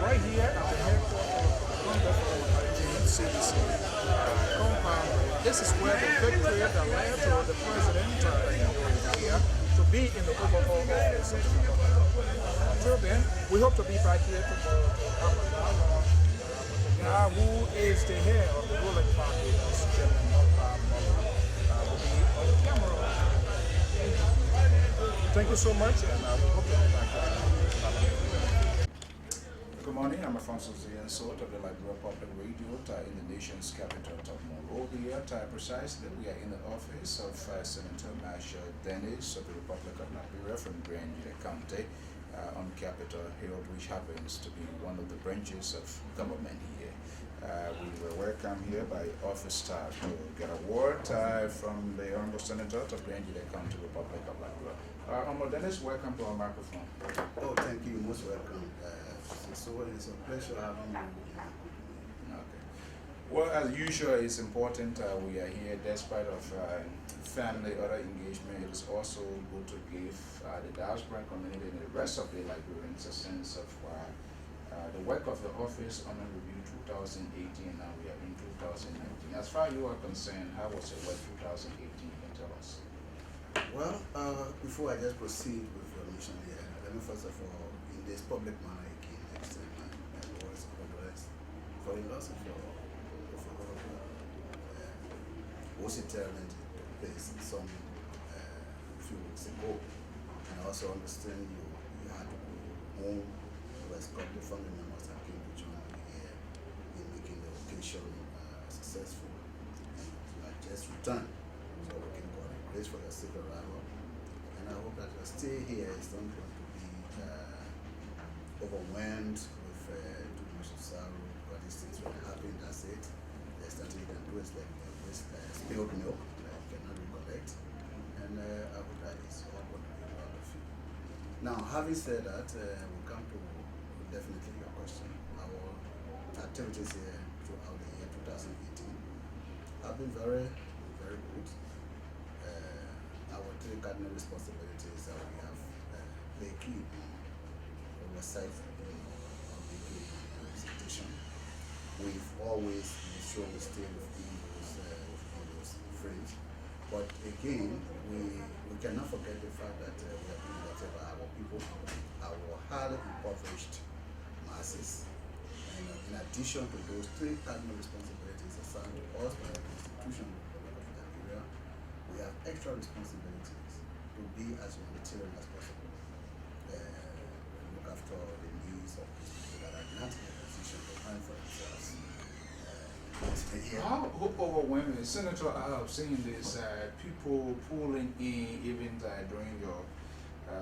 Speaker 7: right here at the headquarters of the CDC compound. This is where the victory that led to the president is here to be in the overall office of the government. Until then, we hope to be back here tomorrow to have a dialogue. Now, who is the head of the ruling party, that's Chairman will be on the camera. Thank you so much, and we hope to be back here.
Speaker 13: Good morning, I'm Alphonso Zean of the Liberia Public Radio in the nation's capital, Top Monrovia. Precisely, we are in the office of Senator Marshall Dennis of the Republic of Liberia from Grand County on Capitol Hill, which happens to be one of the branches of government here. We were welcomed here by office staff to get a word from the Honorable Senator of Grand County, Republic of Liberia. Honorable Dennis, welcome to our microphone.
Speaker 14: Oh, thank you, most welcome. So it's a pleasure having you.
Speaker 13: Okay. Well, as usual, it's important we are here despite of family, other engagement. It is also good to give the diaspora community and the rest of the Liberians a sense of the work of the office on review 2018. Now we are in 2019. As far as you are concerned, how was your work 2018? You can tell us.
Speaker 14: Well, before I just proceed with your mission here, let me first of all, in this public manner, again, extend my words of condolence for the loss of your was it took place some few weeks ago. And I also understand you had to go home to escort the family members that came to join you here in making the occasion successful. And you had just returned. So we can God and grace for your safe arrival. And I hope that your stay here is not going to be overwhelmed with too much of sorrow, because these things when they happen, that's it. There's nothing you can do, it's like spilled milk that you cannot recollect. And I hope that it's all going to be well of you. Now, having said that, we'll come to definitely your question. Our activities here throughout the year 2018 have been very, very good. Our three cardinal responsibilities that we have play key oversight of the representation. We've always made sure we stay within those frames. But again, we cannot forget the fact that we are doing whatever our people, our highly impoverished masses. And in addition to those three cardinal responsibilities assigned to us by the Constitution of Liberia, we have extra responsibilities to be as humanitarian as possible. Look after the needs of people that are not in a position to find for themselves.
Speaker 13: How overwhelming, Senator, I have seen this, people pulling in even during your,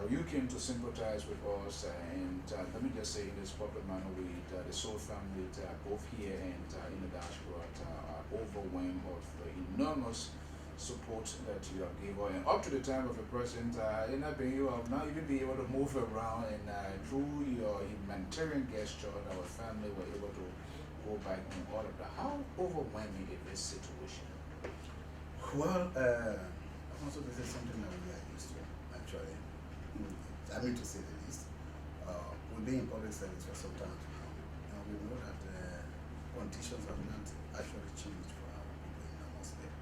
Speaker 13: you came to sympathize with us, and let me just say in this public manner with the Soul family, both here and in the diaspora, are overwhelmed of the enormous support that you have given. And up to the time of the president, you have not even been able to move around, and through your humanitarian gesture, our family were able to go back and all of that. How overwhelming is this situation?
Speaker 14: Well, also this is something that we are used to, actually. I mean, to say the least. we've been in public service for some time now, and we know that conditions have not actually changed for our people in our state.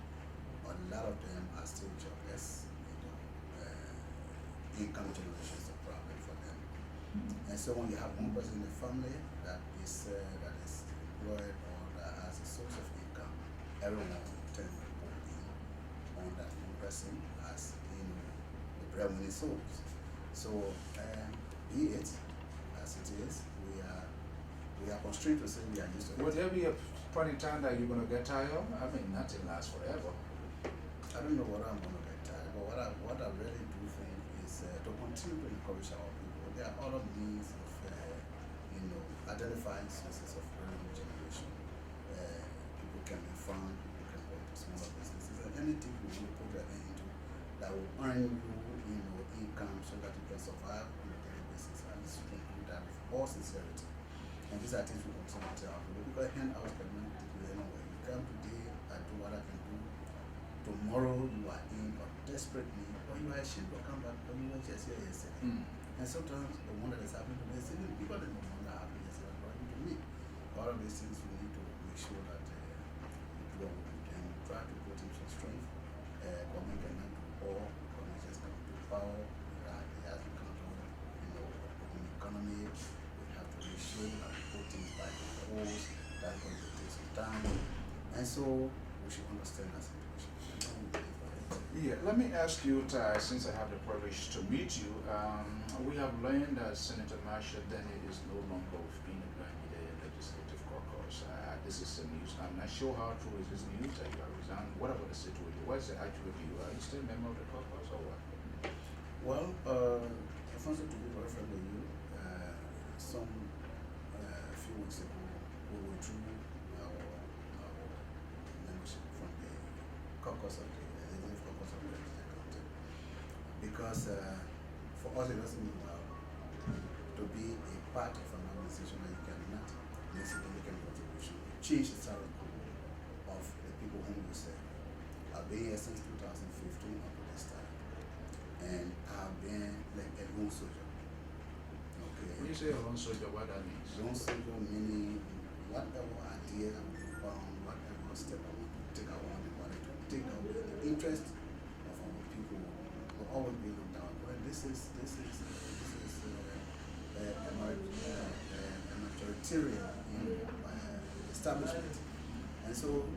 Speaker 14: A lot of them are still jobless. Income generation is a problem for them. And so when you have one person in the family that is employed or that has a source of income, everyone will tend to put in on that one person as the breadwinning source. So be it as it is, we are constrained to say we are used to it.
Speaker 13: Will there be a point in time that you're going to get tired? I mean, nothing lasts forever.
Speaker 14: I don't know what I'm going to get tired, but what I really do think is to continue to encourage our people. There are other means of identifying sources of revenue generation. People can be farmed, people can go into smaller businesses, and anything you want to put your hand into that will earn you, income so that you can survive on a daily basis. And you can do that with all sincerity. And these are things we continue to tell people, because hand out cannot take you anywhere. You come today, I do what I can do. Tomorrow you are in a desperate need, or you are ashamed to come back, or you were just here yesterday. And sometimes the one that is happening to me is even people that no longer happen yesterday are happening to me. All of these things we need to make sure that we do what we can, try to put in some strength. Government cannot do all, government just come to power. It has become the economy. We have to make sure that we put things back in the holes. That's going to take some time. And so we should understand that situation.
Speaker 13: Yeah, let me ask you, Ty, since I have the privilege to meet you, we have learned that Senator Marsha Denny is no longer being a candidate in the Legislative Caucus. This is the news. I'm not sure how true is this news that you have resigned. What about the situation? What's the actual view? Are you still a member of the caucus or what?
Speaker 14: Well, Alphonso, to be very frank with you, a few weeks ago, we withdrew our membership from the caucus of the Legislative Caucus of the Legislative, because for us it doesn't mean to be a part of an organization where you cannot make significant contribution, change the status quo of the people whom you serve. I've been here since 2015 up to this time, and I've been like a lone soldier. Okay.
Speaker 13: When you say a lone soldier, what that means?
Speaker 14: Lone soldier meaning whatever idea I found, whatever step I want to take, I want to take out the interest of our people will always be looked down. Well, this is a majoritarian establishment, and so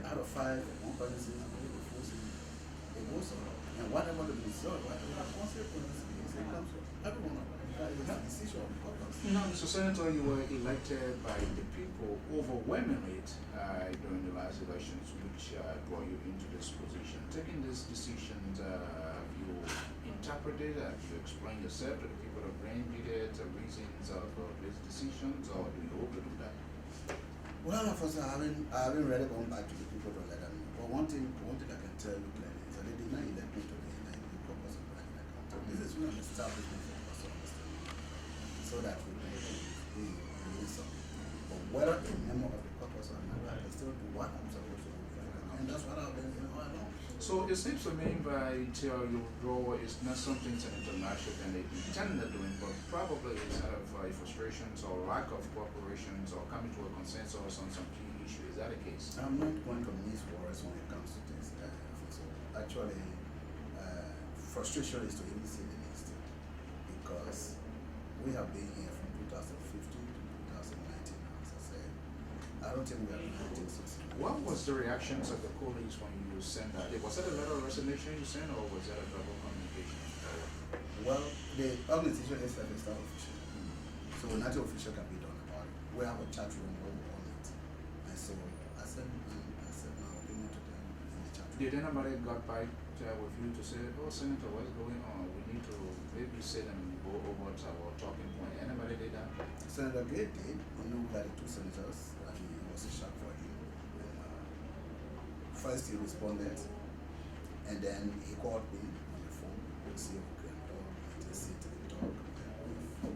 Speaker 14: out of 5, one person says it goes on, and whatever the result, whatever the consequences is, it comes from everyone. That is the decision of the caucus.
Speaker 13: No, Mr. Senator, you were elected by the people overwhelmingly during the last elections, which brought you into this position. Taking this decision, have you interpreted, have you explained yourself to the people of Greenville the reasons of these decisions, or do you hope to do that?
Speaker 14: Well, Alphonso, I haven't really gone back to the people to let them know. But one thing I can tell you clearly is that they did not elect me to the caucus of Greenville County. This is an establishment for us to understand, so that we can listen. But whether a member of the caucus or not, I can still do what I'm supposed to do. And that's what I've been doing all along.
Speaker 13: So it seems to me by till your withdrawal is not something Senator Marsha and they intended doing, but probably it's out of frustrations or lack of cooperations or coming to a consensus on some key issue. Is that the case?
Speaker 14: I'm not going to miss words when it comes to this. So actually, frustration is to even say the least, because we have been here from 2015 to 2019, as I said. I don't think we have done anything successful.
Speaker 13: What was the reactions of the colleagues when you sent that? Was that a letter of resignation you sent, or was that a verbal communication?
Speaker 14: Well, the organization is like a staff official, so nothing official can be done about it. We have a chat room where we all meet, and so I said my opinion to them in the chat room.
Speaker 13: Did anybody got back with you to say, "Oh, Senator, what's going on? We need to maybe sit and go over to our talking point"? Anybody did that?
Speaker 14: Senator Gay did. We know that the 2 senators, and it was a shock for him. First he responded, and then he called me on the phone to see if we can talk, to sit and talk.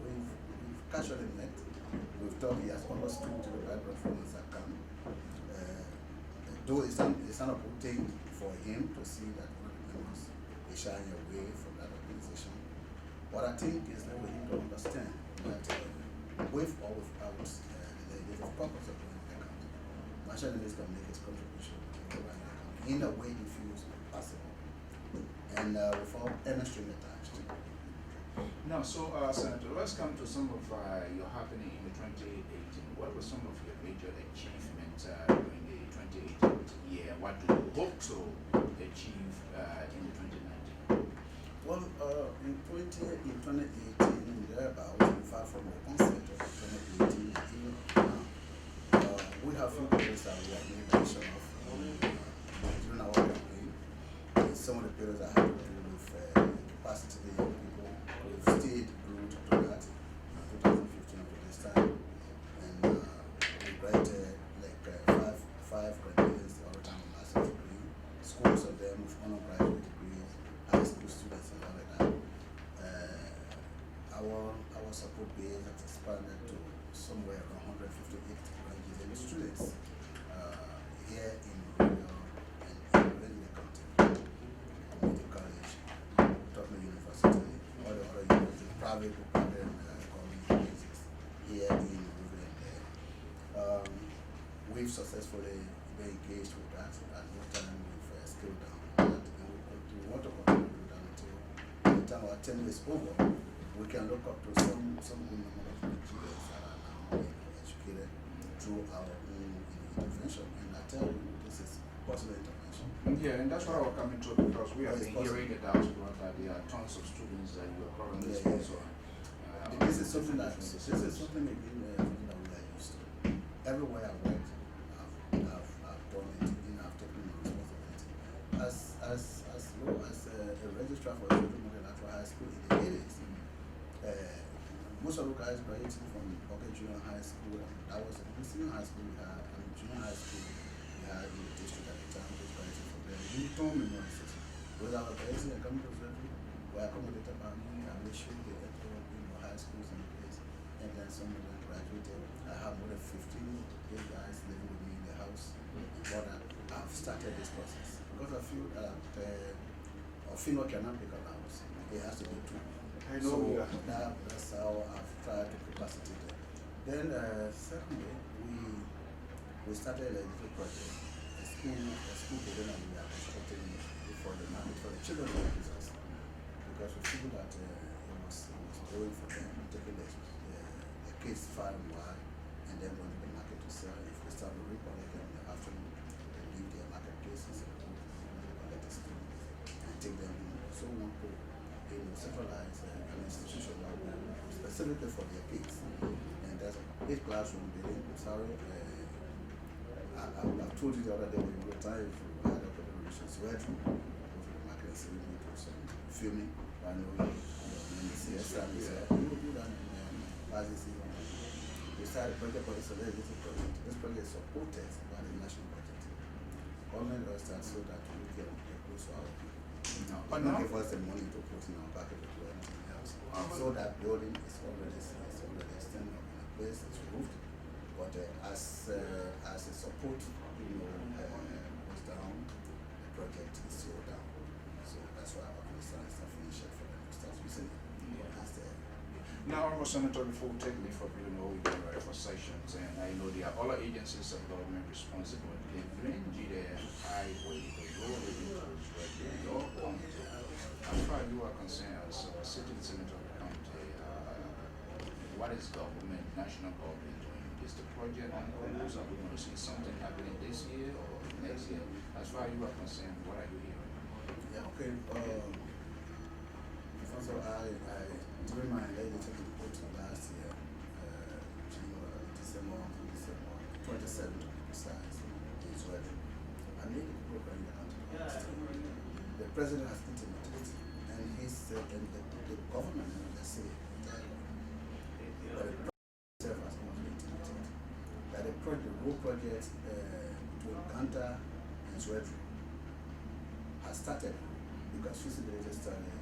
Speaker 14: We've casually met. We've talked. He has understood to the right performance I can. Though it's not a good thing for him to see that one of the members is shying away from that organization. What I think is that we need to understand that with or without the legislative purpose of doing the account. National Leaders can make its contribution in a way it feels possible and without any string attached.
Speaker 13: Now, so Senator, let's come to some of your happening in the 2018. What were some of your major achievements during the 2018 year? What do you hope to achieve in the 2019?
Speaker 14: Well, in 2018, thereabouts, far from the concept of 2018, even now, we have few periods that we have made mention of during our campaign. Some of the periods that have to do with capacity of young people. We've stayed glued to that 2015 up to this time, and we graduated like five graduates all the time with master's degree, schools of them with undergraduate degrees, high school students and all of that. Our support base has expanded to somewhere around 158 graduate students here in Liberia and in the country, Community College, Tottenham University, all the other universities, private colleges here in Liberia. We've successfully been engaged with that, and no time we've scaled down on that, and we want to continue to do that until by the time our tenure is over, we can look up to some good number of Nigerians that are now educated through our own intervention. And I tell you, this is possible intervention.
Speaker 13: Yeah, and that's what I was coming to, because we have been hearing the diaspora that there are tons of students that you are currently sponsoring.
Speaker 14: This is something that we are used to. Everywhere I went, I've done it, and I've taken my responsibility. As low as a registrar for children at Natural High School in the 80s. Most of the guys graduating from Pocket Junior High School. That was in senior high school we had, and junior high school we had in the district at the time, which graduated from there. We told me more system. Those are graduating and coming to Frederick, we accommodated by me, and we should get into high schools in the place. And then some of them graduated. I have more than 15 big guys living with me in the house. But I've started this process because I feel that a female cannot pick a house. It has to be two.
Speaker 13: I know.
Speaker 14: So that's how I've tried to capacitate them. Then secondly, we started a little project, a school building, and we are constructing it for the market for the children of users, because we feel that it was going for them, taking the kids far and wide, and then going to the market to sell. If we start to recollect them in the afternoon, they leave their marketplaces and collect the students and take them in. So we want to centralize an institution that will specifically for their kids. And there's a classroom building. Sorry, I've told you the other day when we were time if you had a preparation, where to go to the market and see me do some filming. I know your name is CSR. We will do that as this evening. We started a project, but it's a very little project. This project is supported by the national budget. Government will start so that we can get close to our people. But not give us the money to put in our pocket to do anything else. So that building is already standing up in a place, it's roofed. But as a support, goes down, the project is slowed down. So that's why our minister is not finished for them to start using it.
Speaker 13: Now, Honorable Senator, before we take leave for you know, we get ready for sessions, and I know there are other agencies of government responsible for delivering the highway, the road, your county. As far as you are concerned, as a sitting senator of the county, what is government, national government doing? Is the project on course? Are we going to see something happening this year or next year? As far as you are concerned, what are you hearing?
Speaker 14: Yeah, okay. Alphonso, during my legislative report last year, December 27th to be precise, is when I made a program in the country. The president has intimated it, and he said, and the government and the city, but the president has not intimated that the road project between Ganta and Swedru has started because feasibility studies,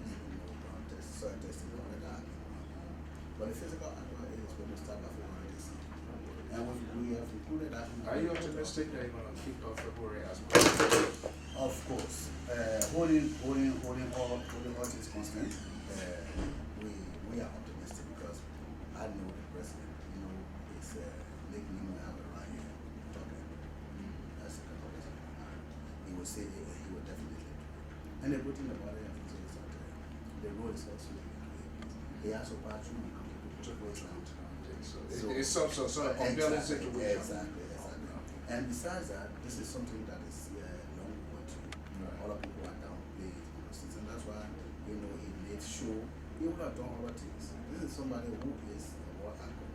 Speaker 14: soil testing, all of that. But the physical actually is going to start by February this year. And we have included that.
Speaker 13: Are you optimistic that you're going to kick off February as well?
Speaker 14: Of course. Holding all things constant, we are optimistic because I know the president, And the good thing about it is that the road is also he has a bathroom and to waste land.
Speaker 13: So it's also sort of compelling situation.
Speaker 14: Exactly. And besides that, this is something that is long overdue. A lot of people are downplayed, and that's why he made sure he would have done other things. This is somebody who is a war anchor.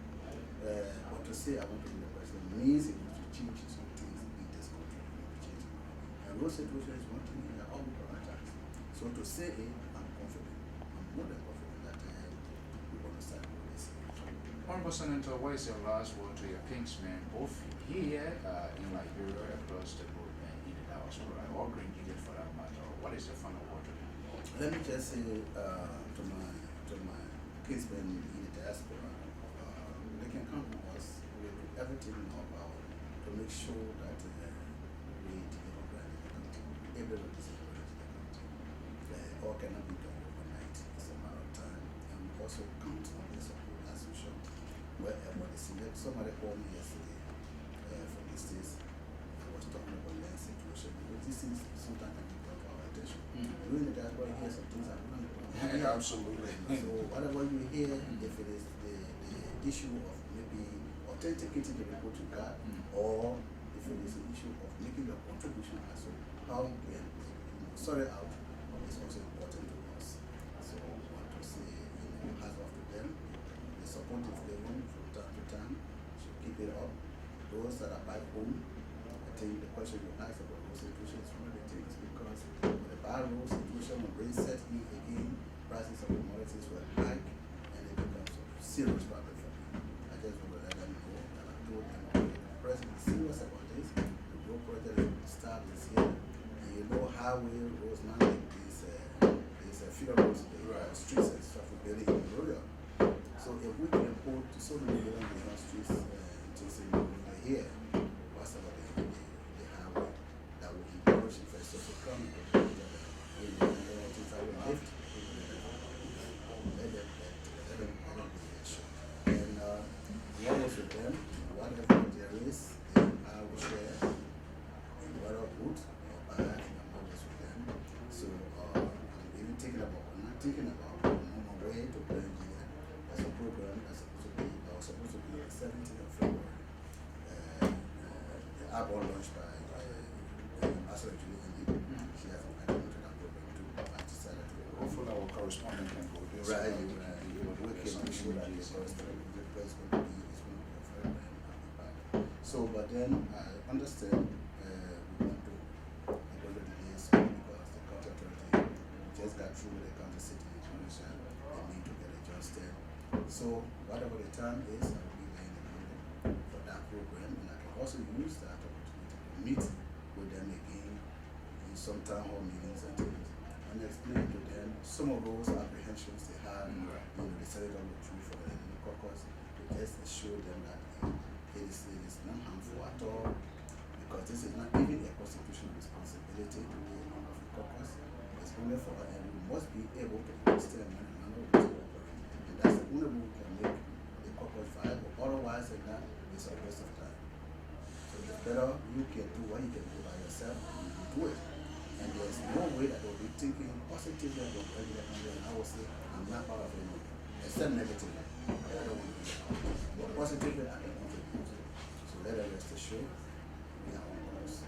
Speaker 14: But to say I want to be the president means he wants to change some things in this country. And road situation is one thing that all people are attacked. So to say it, I'm confident. I'm more than confident that we want to start with this.
Speaker 13: Honorable Senator, what is your last word to your kinsmen, both here in Liberia, across the globe, and in the diaspora, or Green Gilead for that matter? What is your final word to them?
Speaker 14: Let me just say to my kinsmen in the diaspora, they can come to us. We do everything in our power to make sure that we deliver brand in the country. Everyone is important in the country. All cannot be done overnight. It's a matter of time. And we also count on the support as usual. Wherever they select, somebody called me yesterday from the States. I was talking about land situation. But these things sometimes can be brought to our attention. During the diaspora, hear some things that we don't know.
Speaker 13: Absolutely.
Speaker 14: So whatever you hear, if it is the issue of maybe authenticating the report to God, or if it is an issue of making your contribution as well, how you can sort it out is also important to us. So I want to say, hats off to them. The supportive level from time to time should keep it up. Those that are back home, I think the question you asked about those situations is one of the things, because with the barrel situation, when rain set in again, prices of commodities were high, and it becomes a serious problem for me. I just want to let them know that I told them already, the president is serious about this. The road project is going to start this year, and you know highway roads now like these funerals, the streets and stuff we building in Liberia. So if we can put so many million streets just in here, what's about the highway that will encourage investors to come and things that will lift let them and what was with them, whatever there is, I will share in whether good or bad, I'm always with them. So I'm even thinking about on my way to Nigeria. There's a program that's supposed to be the 17th of February. The app was launched by Asra Julie. She has an item to that program too. I decided to
Speaker 13: hopefully our correspondent can go there.
Speaker 14: Right, we can make sure that the correspondent is going to be a very bad. So, but then I understand we want to delays because the county authority just got through with the county city information. They need to get adjusted. So whatever the time is, I will be there in the building for that program, and I can also use that opportunity to meet with them again in some town hall meetings and things, and explain to them some of those apprehensions they have. The senator will through for the caucus to just assure them that it is not harmful at all, because this is not even a constitutional responsibility to be a member of the caucus. It's only for, and we must be able to understand when a member of the operate. And that's the only way we can make the caucus viable. Otherwise, it's a waste of time. So it's better you can do what you can do by yourself, and you do it. And there's no way that they'll be thinking positively about President Mandela, and I will say, I'm not part of it, except negatively. I don't want to be part of it. But positively, I can contribute. So let us rest assured, we are on course.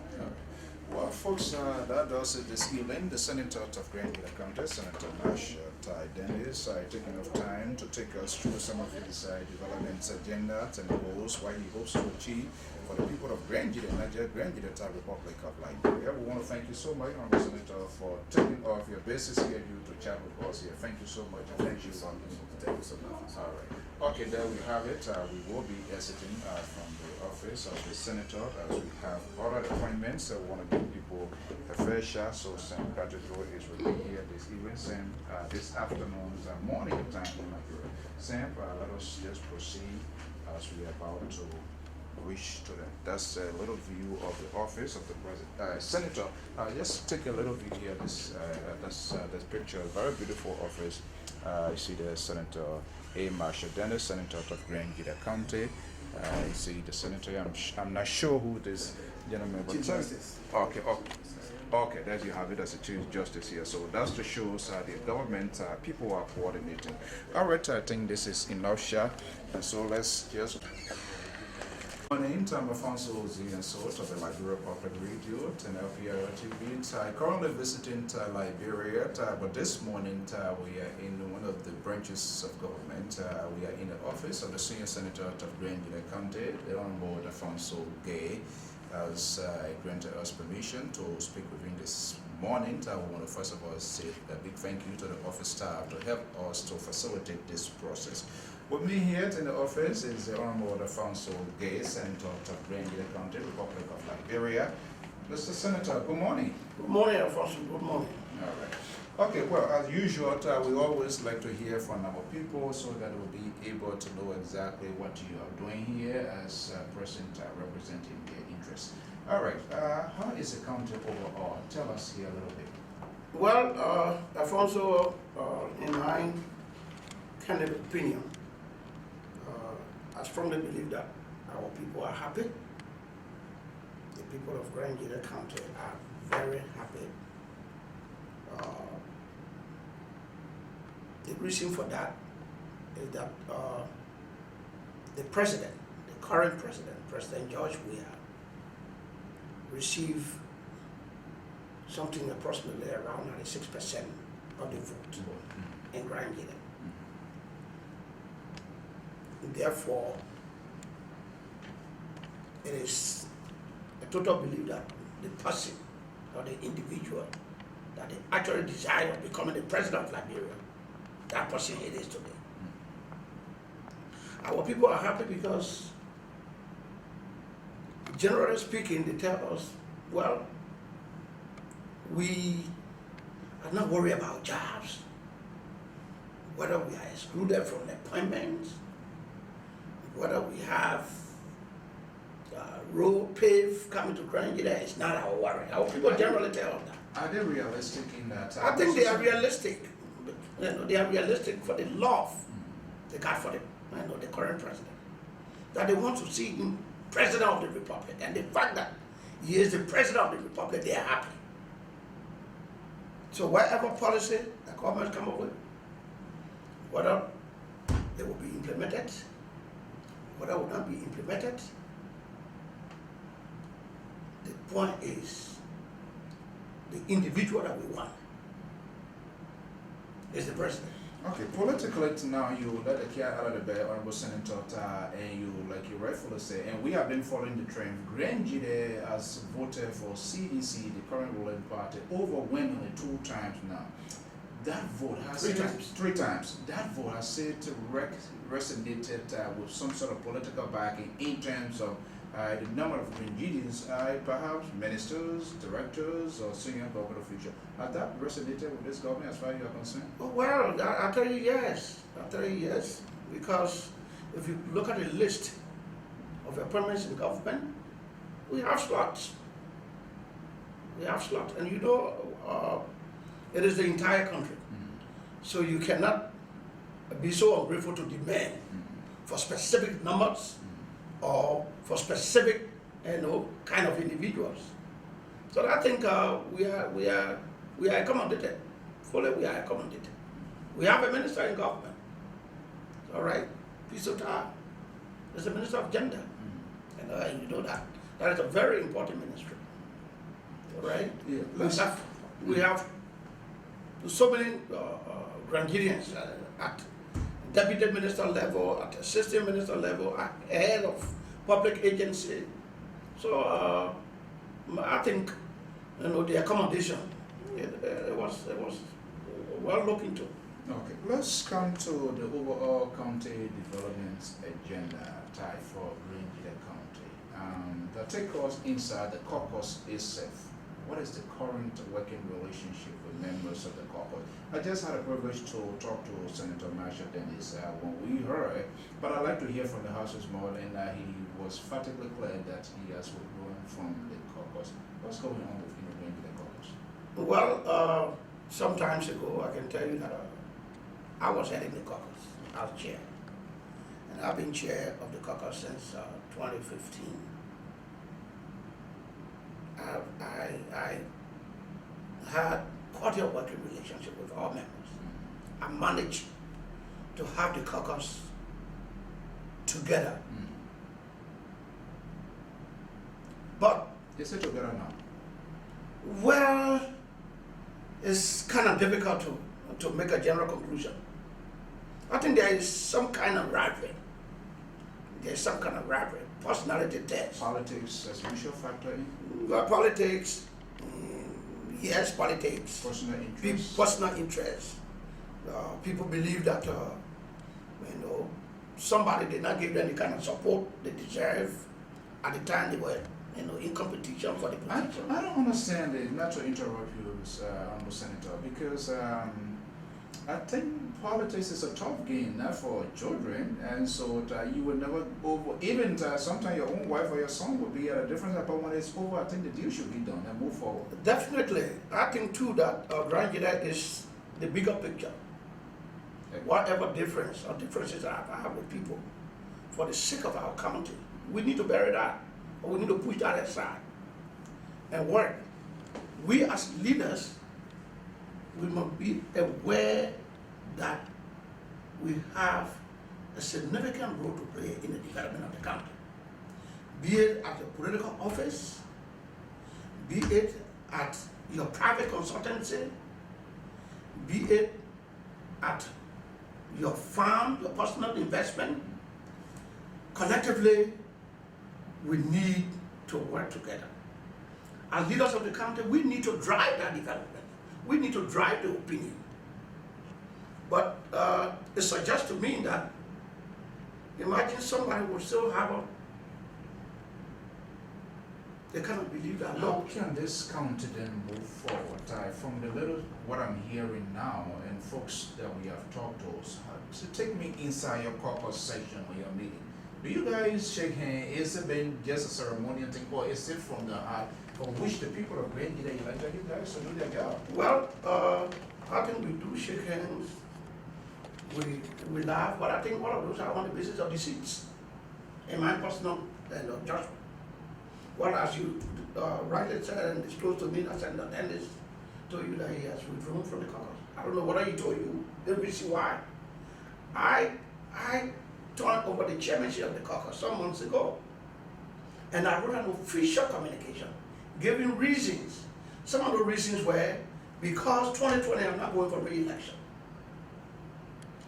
Speaker 13: Well, folks, that does it this evening. The Senator of Grand Gilead County, Senator Nash Ty Dennis, taking enough time to take us through some of his development agendas and goals, what he hopes to achieve for the people of Grand Gilead, not just Grand Gilead Republic of Liberia. We want to thank you so much, Honorable Senator, for taking off your basic schedule to chat with us here. Thank you so much.
Speaker 14: Thank you so much. Thank you so much.
Speaker 13: All right. Okay, there we have it. We will be exiting from the office of the Senator as we have other appointments. We want to give people a fair shot. So Sam Cathedral is will be here this evening, Sam, this afternoon, morning time in Liberia. Sam, let us just proceed as we are about to reach to them. That's a little view of the office of the president, Senator. Just take a little view here. This picture, very beautiful office. You see the Senator A. Marshall Dennis, Senator of Grand Gita County. I see the senator. I'm not sure who this gentleman is.
Speaker 14: Chief Justice.
Speaker 13: Okay, there you have it as a Chief Justice here. So that's to show the government, people are coordinating. All right, I think this is enough, Sha. And so let's just. My name is Alphonso Zean of the Liberia Public Radio and Lpr-Tv. I currently visiting Liberia, but this morning we are in one of the branches of government. We are in the office of the Senior Senator of Grand Gita County, the Honorable Alphonso has granted us permission to speak with him this morning. I want to first of all say a big thank you to the office staff to help us to facilitate this process. With me here in the office is the Honorable Alphonso, Senator of Grand Gita County, Republic of Liberia. Mr. Senator, good morning.
Speaker 15: Good morning, Alphonso. Good morning.
Speaker 13: All right. Okay, well, as usual, we always like to hear from our people so that we'll be able to know exactly what you are doing here as President representing their interests. All right, how is the county overall? Tell us here a little bit.
Speaker 15: Well, Alphonso, in my candid opinion, I strongly believe that our people are happy. The people of Grand Gita County are very happy. The reason for that is that the president, the current president, President George Weah, received something approximately around 96% of the vote in Grand Gita. Therefore, it is a total belief that the person or the individual that they actually desire of becoming the president of Liberia, that person it is today. Our people are happy because, generally speaking, they tell us, well, we are not worried about jobs, whether we are excluded from the appointments, whether we have road paved coming to Grand Gita, is not our worry. Our people generally tell us that.
Speaker 13: Are they realistic in that?
Speaker 15: I think they are realistic. They are realistic for the love they got for the current president. That they want to see him president of the republic, and the fact that he is the president of the republic, they are happy. So whatever policy the government come up with, whether they will be implemented, whether will not be implemented, the point is the individual that we want is the president.
Speaker 13: Okay, politically now you let the cat out of the bag, Honorable Senator, and you, like you rightfully say, and we have been following the trend. Grand Gita has voted for CDC, the current ruling party, overwhelmingly 2 times now. That vote has three times. That vote has said resonated with some sort of political backing in terms of the number of Grangidians, perhaps ministers, directors, or senior government officials. Has that resonated with this government as far as you are concerned?
Speaker 15: Well, I'll tell you yes. I'll tell you yes. Because if you look at the list of appointments in government, we have slots. We have slots. And you know, it is the entire country. So you cannot be so ungrateful to demand for specific numbers or for specific, kind of individuals. So I think we are accommodated. Fully, we are accommodated. We have a minister in government. All right, Pisota is the minister of gender, and you know that is a very important ministry. All right.
Speaker 13: Yeah.
Speaker 15: We have so many Grangidians at deputy minister level, at assistant minister level, at head of public agency. So I think the accommodation it was well looked into.
Speaker 13: Okay, let's come to the overall county development agenda type for Grand Gita County. The take us inside the caucus itself. What is the current working relationship with members of the caucus? I just had a privilege to talk to Senator Marshall Dennis when we heard, but I'd like to hear from the House's more, and he was fatigably clear that he has withdrawn from the caucus. What's going on with Grand Gita caucus?
Speaker 15: Well, some times ago, I can tell you that I was heading the caucus. as chair. And I've been chair of the caucus since 2015. I had quality of working relationship with all members. I managed to have the caucus together. But
Speaker 13: is it together now?
Speaker 15: Well, it's kind of difficult to make a general conclusion. I think there is some kind of rivalry. There's some kind of rivalry, personality test.
Speaker 13: Politics as a usual factor in?
Speaker 15: Well, politics, yes, politics.
Speaker 13: Personal interest.
Speaker 15: Personal interest. People believe that, somebody did not give them the kind of support they deserve at the time they were, in competition for the position.
Speaker 13: I don't understand it, not to interrupt you, Honorable Senator, because I think politics is a tough game, not for children, and so you will never over, even sometimes your own wife or your son will be at a different level, but when it's over, I think the deal should be done and move forward.
Speaker 15: Definitely. I think too that Grandjada is the bigger picture. Whatever differences I have with people, for the sake of our county, we need to bury that, or we need to push that aside and work. We as leaders, we must be aware that we have a significant role to play in the development of the country. Be it at the political office, be it at your private consultancy, be it at your farm, your personal investment. Collectively, we need to work together. As leaders of the country, we need to drive that development. We need to drive the opinion. But it suggests to me that, imagine somebody will still have they cannot believe that.
Speaker 13: How can this county then move forward? From the little what I'm hearing now and folks that we have talked to us, so take me inside your caucus session or your meeting. Do you guys shake hands? Is it been just a ceremonial thing, or is it from the heart from which the people of Grandjada elected you guys to do their job?
Speaker 15: Well, I think we do shake hands. We laugh, but I think all of those are on the basis of the seats. In my personal judgment. Well, as you rightly said and disclosed to me, that Senator Dennis told you that he has withdrawn from the caucus. I don't know whether he told you. Let me see why. I turned over the chairmanship of the caucus some months ago, and I wrote an official communication giving reasons. Some of the reasons were because 2020 I'm not going for re-election.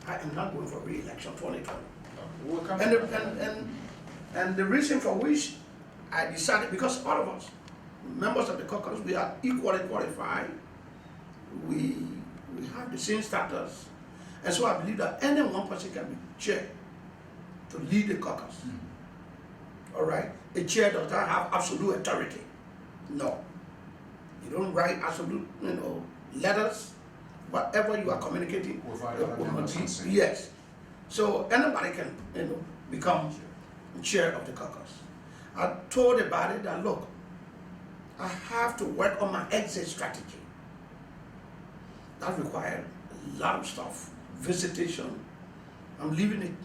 Speaker 15: I am not going for re-election 2020. And the reason for which I decided, because all of us, members of the caucus, we are equally qualified. We have the same status. And so I believe that any one person can be chair to lead the caucus. All right? A chair does not have absolute authority. No. You don't write absolute, letters. Whatever you are communicating. Yes. So anybody can, become chair of the caucus. I told the body that, look, I have to work on my exit strategy. That required a lot of stuff, visitation. I'm leaving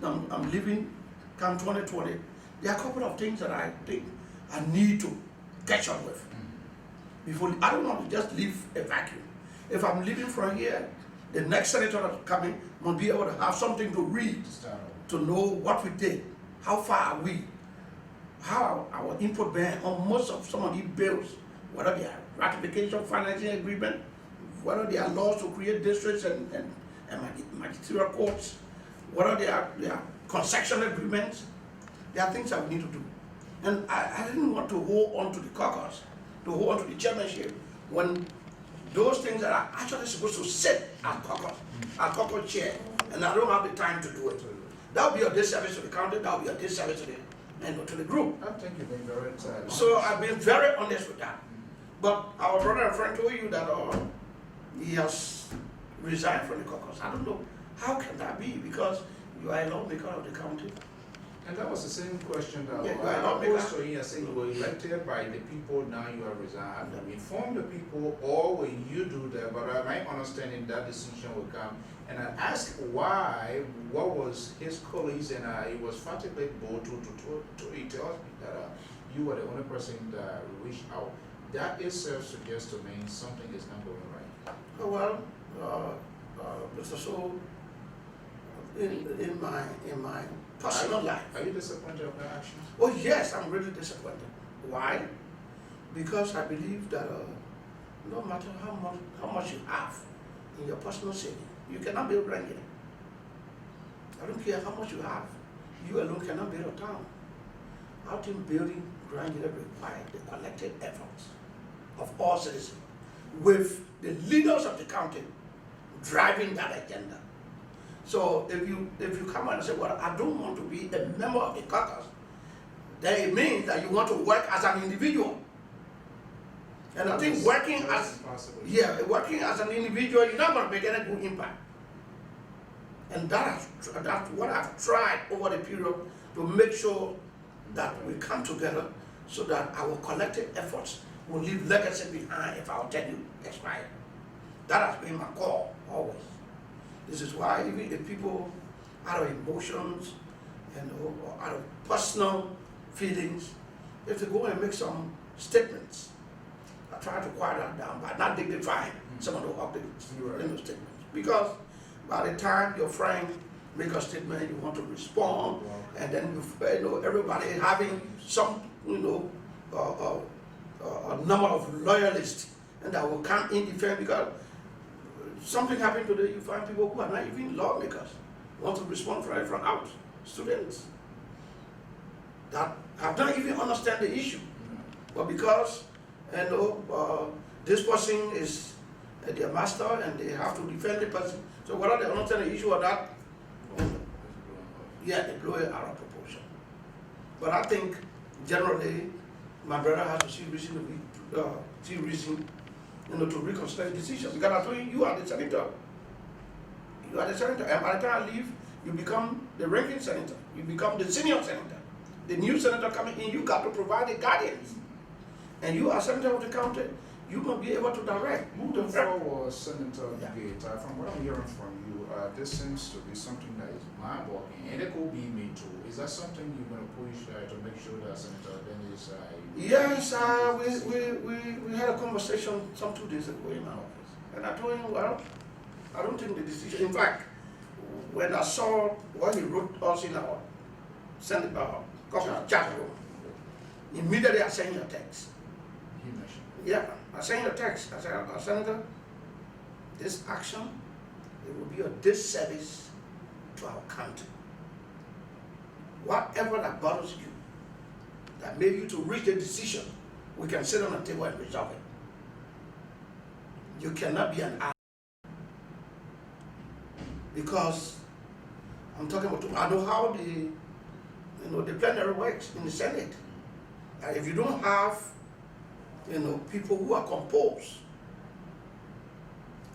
Speaker 15: come 2020. There are a couple of things that I think I need to catch up with. I don't want to just leave a vacuum. If I'm leaving from here, the next senator that's coming must be able to have something to read, to know what we did, how far are we, how our input bearing on most of some of these bills, whether they are ratification, financing agreement, whether they are laws to create districts and magisterial courts, whether they are concession agreements. There are things that we need to do. And I didn't want to hold on to the caucus, to hold on to the chairmanship, when those things that are actually supposed to sit at caucus chair, and I don't have the time to do it. That will be a disservice to the county, that will be a disservice to the group.
Speaker 13: I think you've been very
Speaker 15: So I've been very honest with that. But our brother and friend told you that he has resigned from the caucus. I don't know. How can that be? Because you are a lawmaker of the county.
Speaker 13: And that was the same question that
Speaker 15: Yeah,
Speaker 13: I posed to you. I said you were elected by the people, now you are resigned. Have you informed the people, or will you do that? But my understanding that decision will come. And I asked why, what was his colleagues, and he was fatiguely bold to he tells me that you were the only person that reached out. That itself suggests to me something is not going right.
Speaker 15: Oh, well, Mr. So, in my personal life.
Speaker 13: Are you disappointed of that action?
Speaker 15: Oh yes, I'm really disappointed. Why? Because I believe that no matter how much you have in your personal saving, you cannot build Rangere. I don't care how much you have. You alone cannot build a town. I think building Rangere requires the collective efforts of all citizens, with the leaders of the county driving that agenda. So if you come and say, well, I don't want to be a member of the caucus, then it means that you want to work as an individual. And I think working as an individual, you're not going to make any good impact. And that's what I've tried over the period to make sure that we come together so that our collective efforts will leave legacy behind, if I'll tell you, expire. That has been my call always. This is why even if people, out of emotions and or out of personal feelings, if they go and make some statements, I try to quiet that down by not dignifying some of the statements. Because by the time your friend make a statement, you want to respond, and then you know everybody having some a number of loyalists, and that will come in defense because something happened today. You find people who are not even lawmakers want to respond from out students that have not even understand the issue, but because this person is their master and they have to defend the person. So whether they understand the issue or not, yeah, they blow it out of proportion. But I think generally, my brother has to see reason to reconsider the decision. Because I told you, you are the senator. You are the senator, and by the time I leave, you become the ranking senator. You become the senior senator. The new senator coming in, you got to provide the guidance. And you are senator of the county, you must be able to direct.
Speaker 13: Moving forward, Senator Gate, from what I'm hearing from you, this seems to be something that is mind-boggling, and it could be me too. Is that something you're going to push to make sure that Senator Dennis...
Speaker 15: Yes, we had a conversation some 2 days ago in my office, and I told him, well, I don't think the decision... In fact, when I saw what he wrote us in our chat room, immediately I sent you a text. Yeah, I sent you a text. I said, Senator, this action, it will be a disservice to our country. Whatever that bothers you, that made you to reach the decision, we can sit on the table and resolve it. You cannot be an ally. Because I'm talking about, I know how the plenary works in the Senate. And if you don't have people who are composed,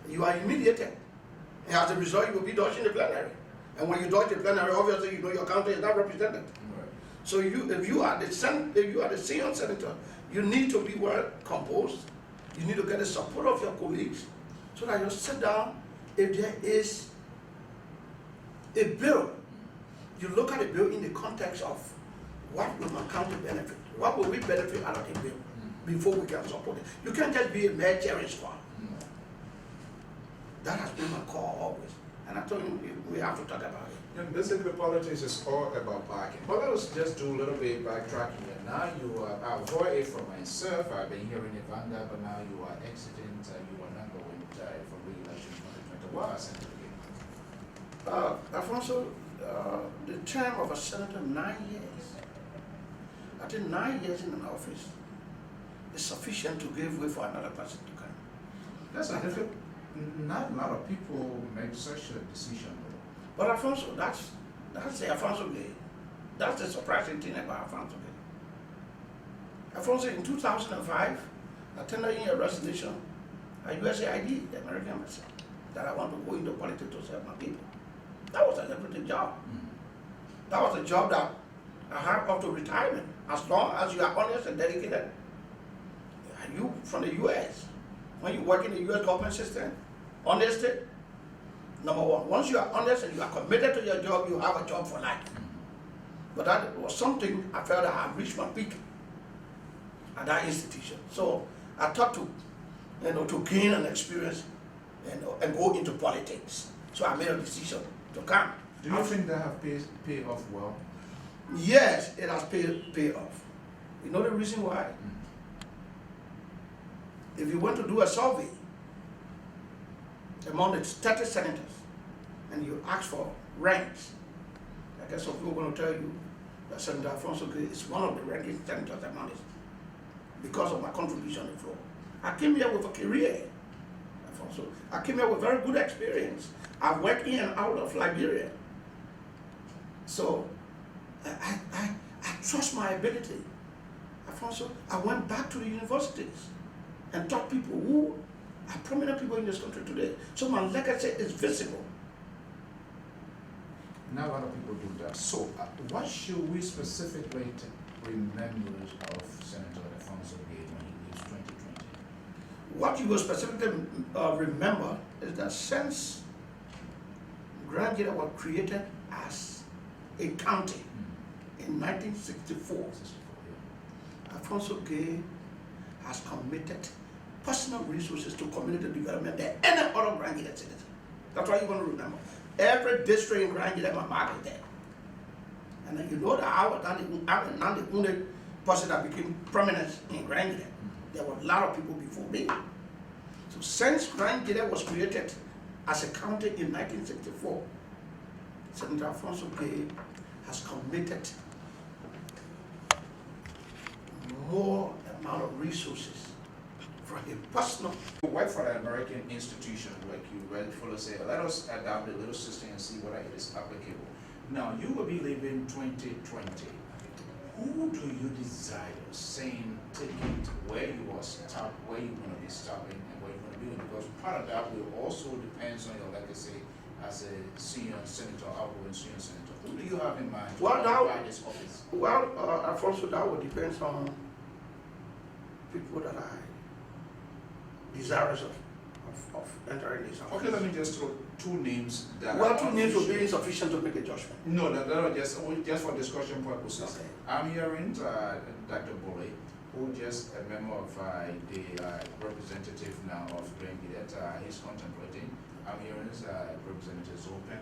Speaker 15: you are humiliated. And as a result, you will be dodging the plenary. And when you dodge the plenary, obviously you know your county is not represented. Right. So if you are the senior senator, you need to be well composed. You need to get the support of your colleagues so that you sit down. If there is a bill, you look at the bill in the context of what will my county benefit? What will we benefit out of the bill before we can support it? You can't just be a mere cheering squad. That has been my call always. And I told you, we have to talk about it.
Speaker 13: And basically, politics is all about backing. But let us just do a little bit backtracking. And now you are, I've heard it from myself, I've been hearing it from that, but now you are exiting, you are not going for re-election in 2020. Why Senator?
Speaker 15: Alphonso, the term of a senator, 9 years. I think 9 years in an office is sufficient to give way for another person to come.
Speaker 13: That's a difficult. Not a lot of people make such a decision.
Speaker 15: But Alphonso, that's the Alphonso way. That's the surprising thing about Alphonso way. Alphonso, in 2005, I tendered in a resignation at USAID, the American Embassy, that I want to go into politics to serve my people. That was a lucrative job. That was a job that I have up to retirement, as long as you are honest and dedicated. Are you from the U.S.? When you work in the U.S. government system, honesty, number one. Once you are honest and you are committed to your job, you have a job for life. But that was something I felt I had reached my peak at that institution. So I thought to gain an experience and go into politics. So I made a decision to come.
Speaker 13: Do you think that have paid off well?
Speaker 15: Yes, it has paid off. You know the reason why? If you want to do a survey among the 30 senators and you ask for ranks, I guess some people are going to tell you that Senator Alphonso is one of the ranking senators among us because of my contribution on the floor. I came here with a career, Alphonso. I came here with very good experience. I've worked in and out of Liberia. So I trust my ability. Alphonso, I went back to the universities and taught people who are prominent people in this country today. So my legacy is visible.
Speaker 13: Now a lot of people do that. So what should we specifically remember of Senator Alphonso Gay when he leaves 2020?
Speaker 15: What you will specifically remember is that since Grand Gita was created as a county in 1964, Alphonso Gay has committed personal resources to community development than any other Grand Gita citizen. That's why you're going to remember. Every district in Grand Gita, my mark is there. And then you know that I was not the only person that became prominent in Grand Gita. There were a lot of people before me. So since Grand Gita was created as a county in 1964, Senator Alphonso Gay has committed more amount of resources for him personal.
Speaker 13: You work for an American institution, like you rightfully say, let us adapt a little system and see whether it is applicable. Now, you will be leaving 2020. Who do you desire saying, take it where you are start, where you're going to be stopping and where you're going to be? Because part of that will also depends on your legacy as a senior senator, outgoing senior senator. Who do you have in mind to occupy this office?
Speaker 15: Well, Alphonso, that would depend on people that are desirous of entering this office.
Speaker 13: Okay, let me just throw two names that
Speaker 15: well, two names will be insufficient to make a judgment.
Speaker 13: No, just for discussion purposes. Okay. I'm hearing Dr. Bolle, who just a member of the representative now of Grand Gita, he's contemplating. I'm hearing Representative Zopen,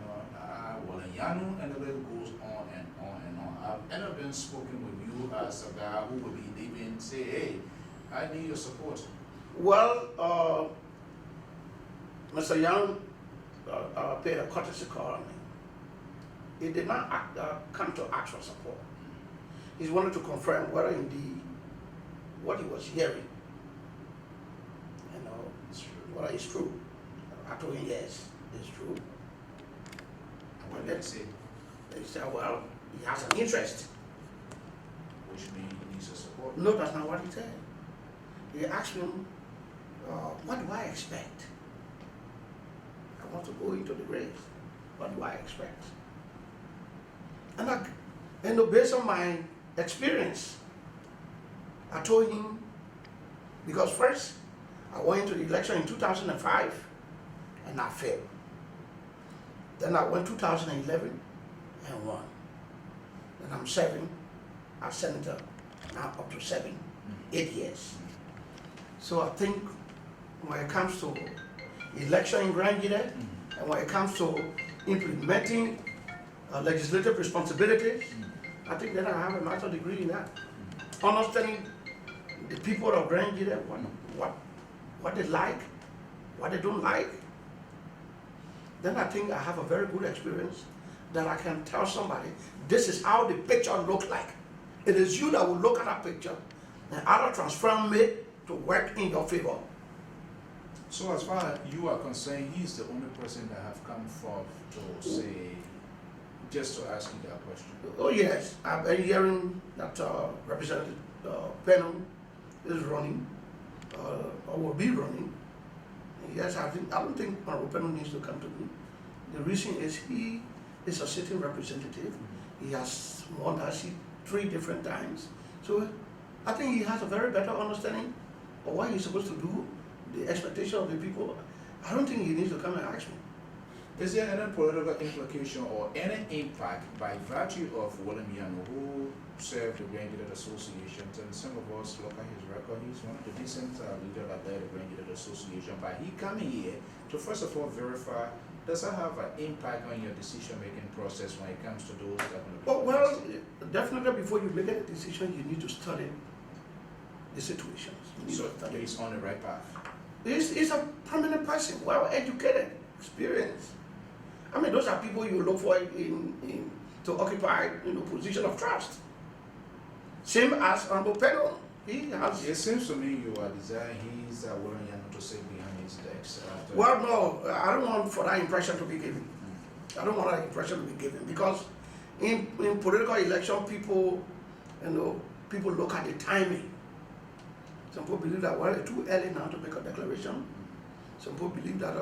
Speaker 13: Walanyanu, and the list goes on and on and on. I've never been spoken with you as a guy who will be leaving, say, hey, I need your support.
Speaker 15: Well, Mr. Young paid a courtesy call on me. He did not come to ask for support. He wanted to confirm whether indeed what he was hearing, whether it's true. I told him yes, it's true.
Speaker 13: And what did he say?
Speaker 15: He said, well, he has an interest.
Speaker 13: Which means he needs your support?
Speaker 15: No, that's not what he said. He asked me, what do I expect? I want to go into the grave. What do I expect? And based on my experience, I told him, because first, I went into the election in 2005, and I failed. Then I went 2011 and won. Then I'm serving as senator, now up to 8 years. So I think when it comes to election in Grand Gita, and when it comes to implementing legislative responsibilities, I think that I have a master's degree in that. Understanding the people of Grand Gita, what they like, what they don't like, then I think I have a very good experience that I can tell somebody, this is how the picture looks like. It is you that will look at that picture and either transform it to work in your favor.
Speaker 13: So as far as you are concerned, he's the only person that have come forth to say, just to ask you that question.
Speaker 15: Oh yes, I've been hearing that Representative Penham is running, or will be running. Yes, I don't think Penham needs to come to me. The reason is he is a sitting representative. He has won that seat 3 different times. So I think he has a very better understanding of what he's supposed to do, the expectation of the people. I don't think he needs to come and ask me.
Speaker 13: Is there any political implication or any impact by virtue of William Yano, who served the Grand Unit Association, and some of us look at his record, he's one of the decent leaders that led the Grand Unit Association, but he coming here to first of all verify, does that have an impact on your decision-making process when it comes to those that are going to be
Speaker 15: Well, definitely before you make a decision, you need to study the situations.
Speaker 13: So he's on the right path.
Speaker 15: He's a prominent person, well educated, experienced. I mean, those are people you look for to occupy position of trust. Same as Honorable Pedro. He has.
Speaker 13: It seems to me you are desiring he's willing to sit behind his decks.
Speaker 15: Well, no, I don't want for that impression to be given. I don't want that impression to be given because in political election, people look at the timing. Some people believe that it's too early now to make a declaration. Some people believe that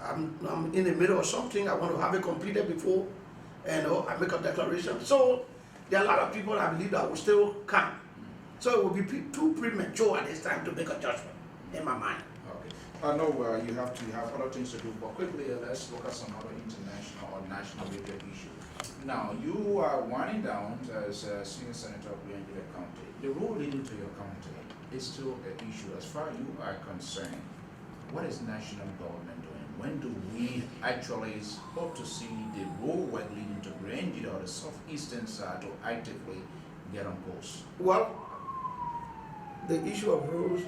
Speaker 15: I'm in the middle of something. I want to have it completed before I make a declaration. So there are a lot of people that believe that will still come. So it will be too premature at this time to make a judgment in my mind.
Speaker 13: Okay. I know you have other things to do, but quickly let's look at some other international or national radio issues. Now you are winding down as Senior Senator of Liberia County. The road leading to your county is still an issue. As far as you are concerned, what is national government doing? When do we actually hope to see the road work leading to Grandview or the southeastern side to actively get on course?
Speaker 15: Well, the issue of roads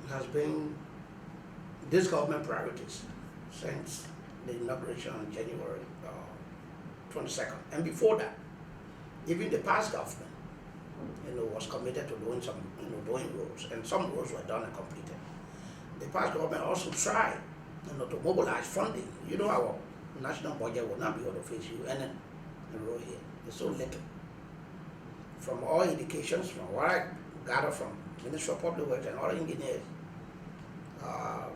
Speaker 15: has been this government priorities since the inauguration on January 22nd. And before that, even the past government was committed to doing some doing roads, and some roads were done and completed. The past government also tried to mobilize funding. Our national budget will not be able to face any road here. It's so little. From all indications, from what I gather from Ministry of Public Works and other engineers, a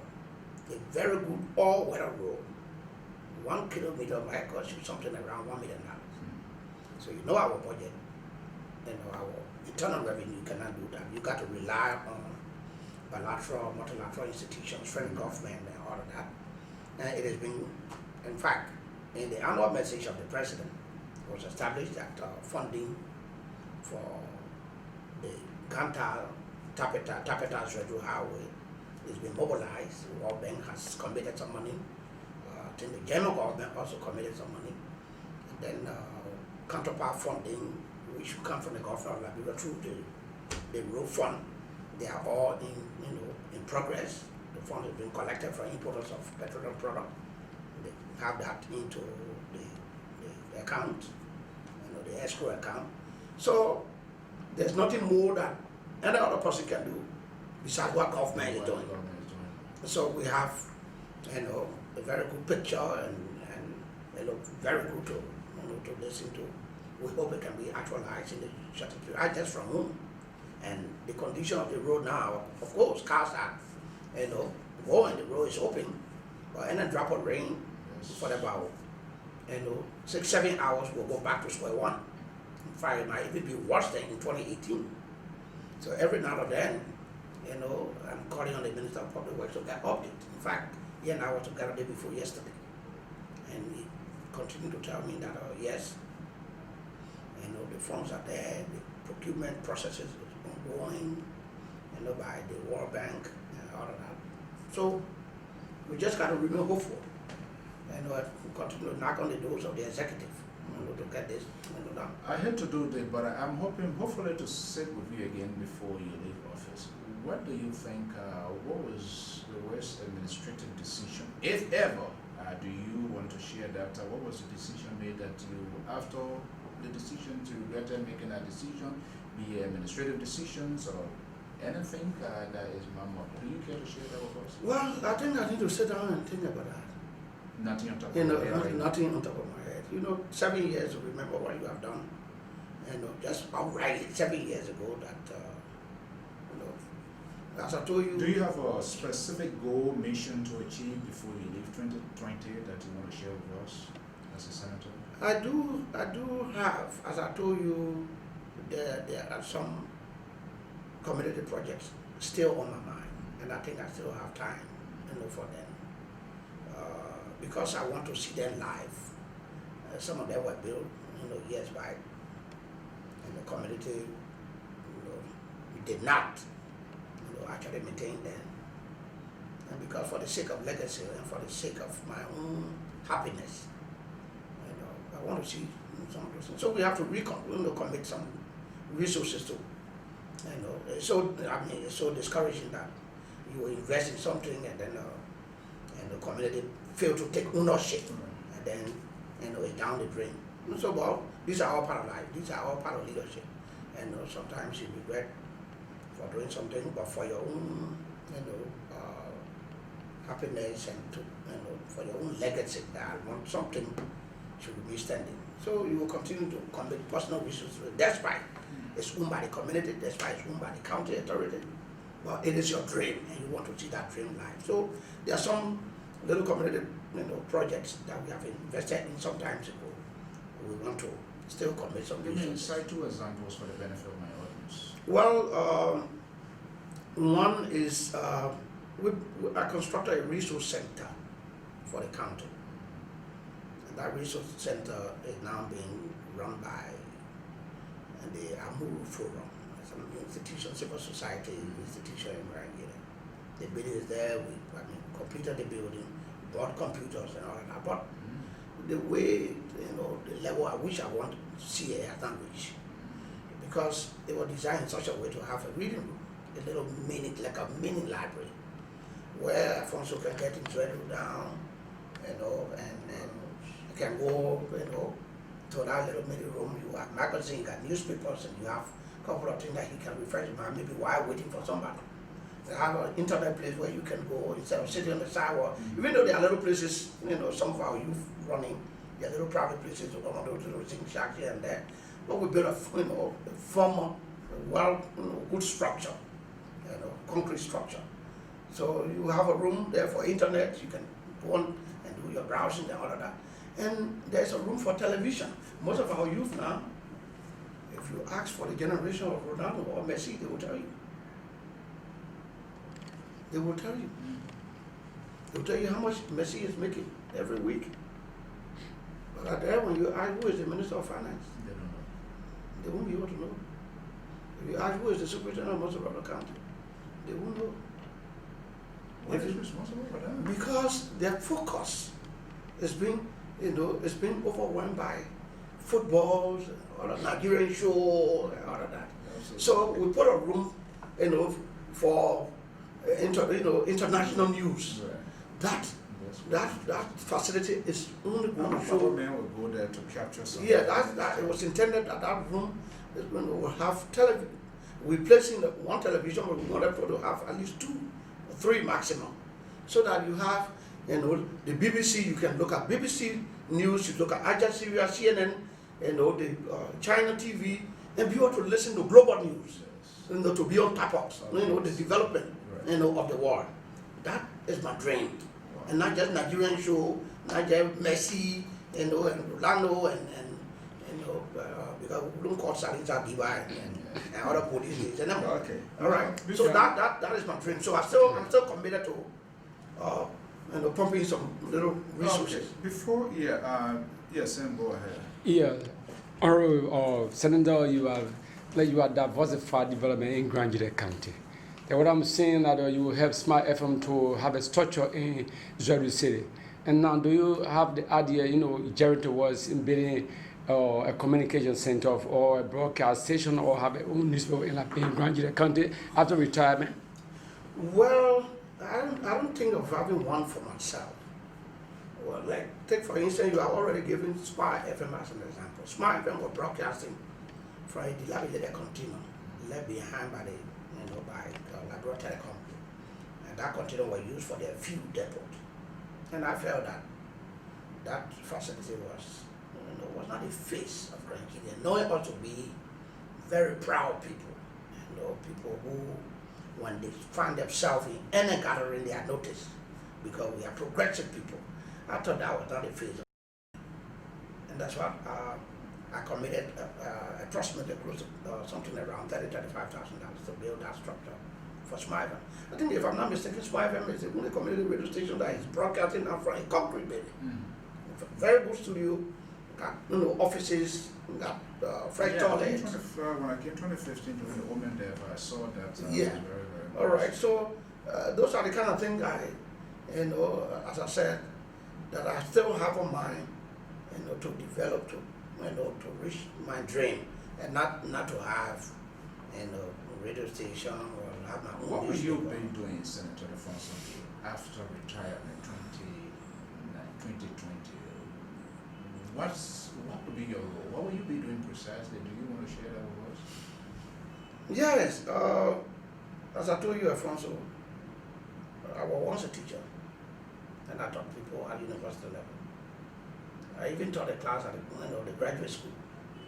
Speaker 15: very good all-weather road, 1 kilometer might cost you something around $1 million. So our budget, our internal revenue cannot do that. You got to rely on bilateral, multilateral institutions, friendly government, and all of that. And it has been, in fact, in the annual message of the president, it was established that funding for the Tapeta Federal Highway has been mobilized. The World Bank has committed some money. I think the German government also committed some money. And then counterpart funding, which will come from the government of Liberia through the road fund. They are all in progress. The fund has been collected from importers of petroleum products. They have that into the account, the escrow account. So there's nothing more that any other person can do besides what government is doing. So we have a very good picture and very good to listen to. We hope it can be actualized in the short period. I just from home. And the condition of the road now, of course, cars are, going, the road is open, but any drop of rain for about, 6-7 hours, we'll go back to square one. In fact, it might even be worse than in 2018. So every now and then, I'm calling on the Minister of Public Works to get update. In fact, he and I were together the day before yesterday, and he continued to tell me that, yes, the funds are there, the procurement processes is ongoing, by the World Bank and all of that. So we just got to remain hopeful, and we continue to knock on the doors of the executive, to get this done.
Speaker 13: I hate to do this, but I'm hopefully to sit with you again before you leave office. What do you think, what was the worst administrative decision, if ever, do you want to share that? What was the decision made that you, after the decision to get them making a decision, be administrative decisions or anything that is mammoth? Do you care to share that with us?
Speaker 15: Well, I think I need to sit down and think about that.
Speaker 13: Nothing on top of my head.
Speaker 15: Nothing on top of my head. 7 years to remember what you have done. Just outright 7 years ago that, as I told you.
Speaker 13: Do you have a specific goal, mission to achieve before you leave 2020 that you want to share with us as a senator?
Speaker 15: I do have, as I told you, there are some community projects still on my mind, and I think I still have time, for them, because I want to see them live. Some of them were built, years back, and the community, we did not, actually maintain them, and because for the sake of legacy and for the sake of my own happiness, I want to see some of those things. So we have to commit some resources to. It's so discouraging that you invest in something and then and the community fail to take ownership, and then it's down the drain. So well, these are all part of life. These are all part of leadership. And sometimes you regret for doing something, but for your own happiness and to, for your own legacy, that I want something should be standing. So you will continue to commit personal resources. Despite it's owned by the community, despite it's owned by the county authority, but it is your dream and you want to see that dream live. So there are some little community projects that we have invested in some time ago. We want to still commit some resources.
Speaker 13: Cite 2 examples for the benefit of my audience.
Speaker 15: Well, one is I constructed a resource center for the county. And that resource center is now being run by the Amuru Forum, some institution, civil society institution in Nigeria. The building is there, we completed the building, bought computers and all of that. But the way, the level at which I want to see it has not reached. Because they were designed in such a way to have a reading room, a little mini, like a mini library, where Alphonso can get his read down, and you can go, to that little mini room. You have magazines, you got newspapers, and you have a couple of things that he can refresh his mind, maybe while waiting for somebody. They have an internet place where you can go instead of sitting on the sidewalk. Even though there are little places, some of our youth running, there are little private places to go to those things here and there. But we built a formal, good structure, concrete structure. So you have a room there for internet, you can go on and do your browsing and all of that. And there's a room for television. Most of our youth now, if you ask for the generation of Ronaldo or Messi, they will tell you. They will tell you. They will tell you how much Messi is making every week. But there, when you ask who is the Minister of Finance, they don't know. They won't be able to know. If you ask who is the Superintendent of Motor County, they won't know.
Speaker 13: What is responsible for that?
Speaker 15: Because their focus is being, it's being overwhelmed by footballs, all the Nigerian show, and all of that. So we put a room, for international news. Right. That facility is only going to show.
Speaker 13: Men will go there to capture something.
Speaker 15: Yeah, that it was intended that room is going to have television. We're placing one television, but we want to have at least 2 or 3 maximum, so that you have, the BBC. You can look at BBC News. You look at Al Jazeera, CNN, the China TV, and be able to listen to global news. To be on top of, the development, of the world. That is my dream. And not just Nigerian show, not just Messi, and Rolando, and because we don't call Salita Diva and other police. Okay. All right. So that is my dream. So I'm still committed to pumping some little resources.
Speaker 13: Okay. Before, Sam, go ahead.
Speaker 10: Yeah, Senator, you are diversified development in Grand County. And what I'm saying that you will help Smart FM to have a structure in Israeli City. And now, do you have the idea, gearing towards in building a communication center or a broadcast station, or have a own newspaper in Grand County after retirement?
Speaker 15: Well, I don't think of having one for myself. Well, take for instance, you have already given Smart FM as an example. Smart FM was broadcasting from a dilapidated continuum left behind by Liberia Telecom, and that continuum was used for their few depots. And I felt that facility was not the face of Nigeria. Knowing us to be very proud people, people who, when they find themselves in any gathering, they are noticed because we are progressive people. I thought that was not the face of And that's what I committed approximately close to something around $35,000 to build that structure for Smyven. I think if I'm not mistaken, Smyven is the only community radio station that is broadcasting now from a concrete building. Very good studio, got offices, got fresh toilets.
Speaker 13: When I came 2015 during the Omen Dev, I saw that.
Speaker 15: Yeah.
Speaker 13: Was very, very nice.
Speaker 15: All right. So those are the kind of things as I said, that I still have on mind, to develop, to reach my dream, and not to have, radio station or have my own.
Speaker 13: What will you be doing, Senator Alphonso, after retirement 2020? What will be your role? What will you be doing precisely? Do you want to share that with us?
Speaker 15: Yes. As I told you, Alphonso, I was once a teacher, and I taught people at university level. I even taught a class at the graduate school,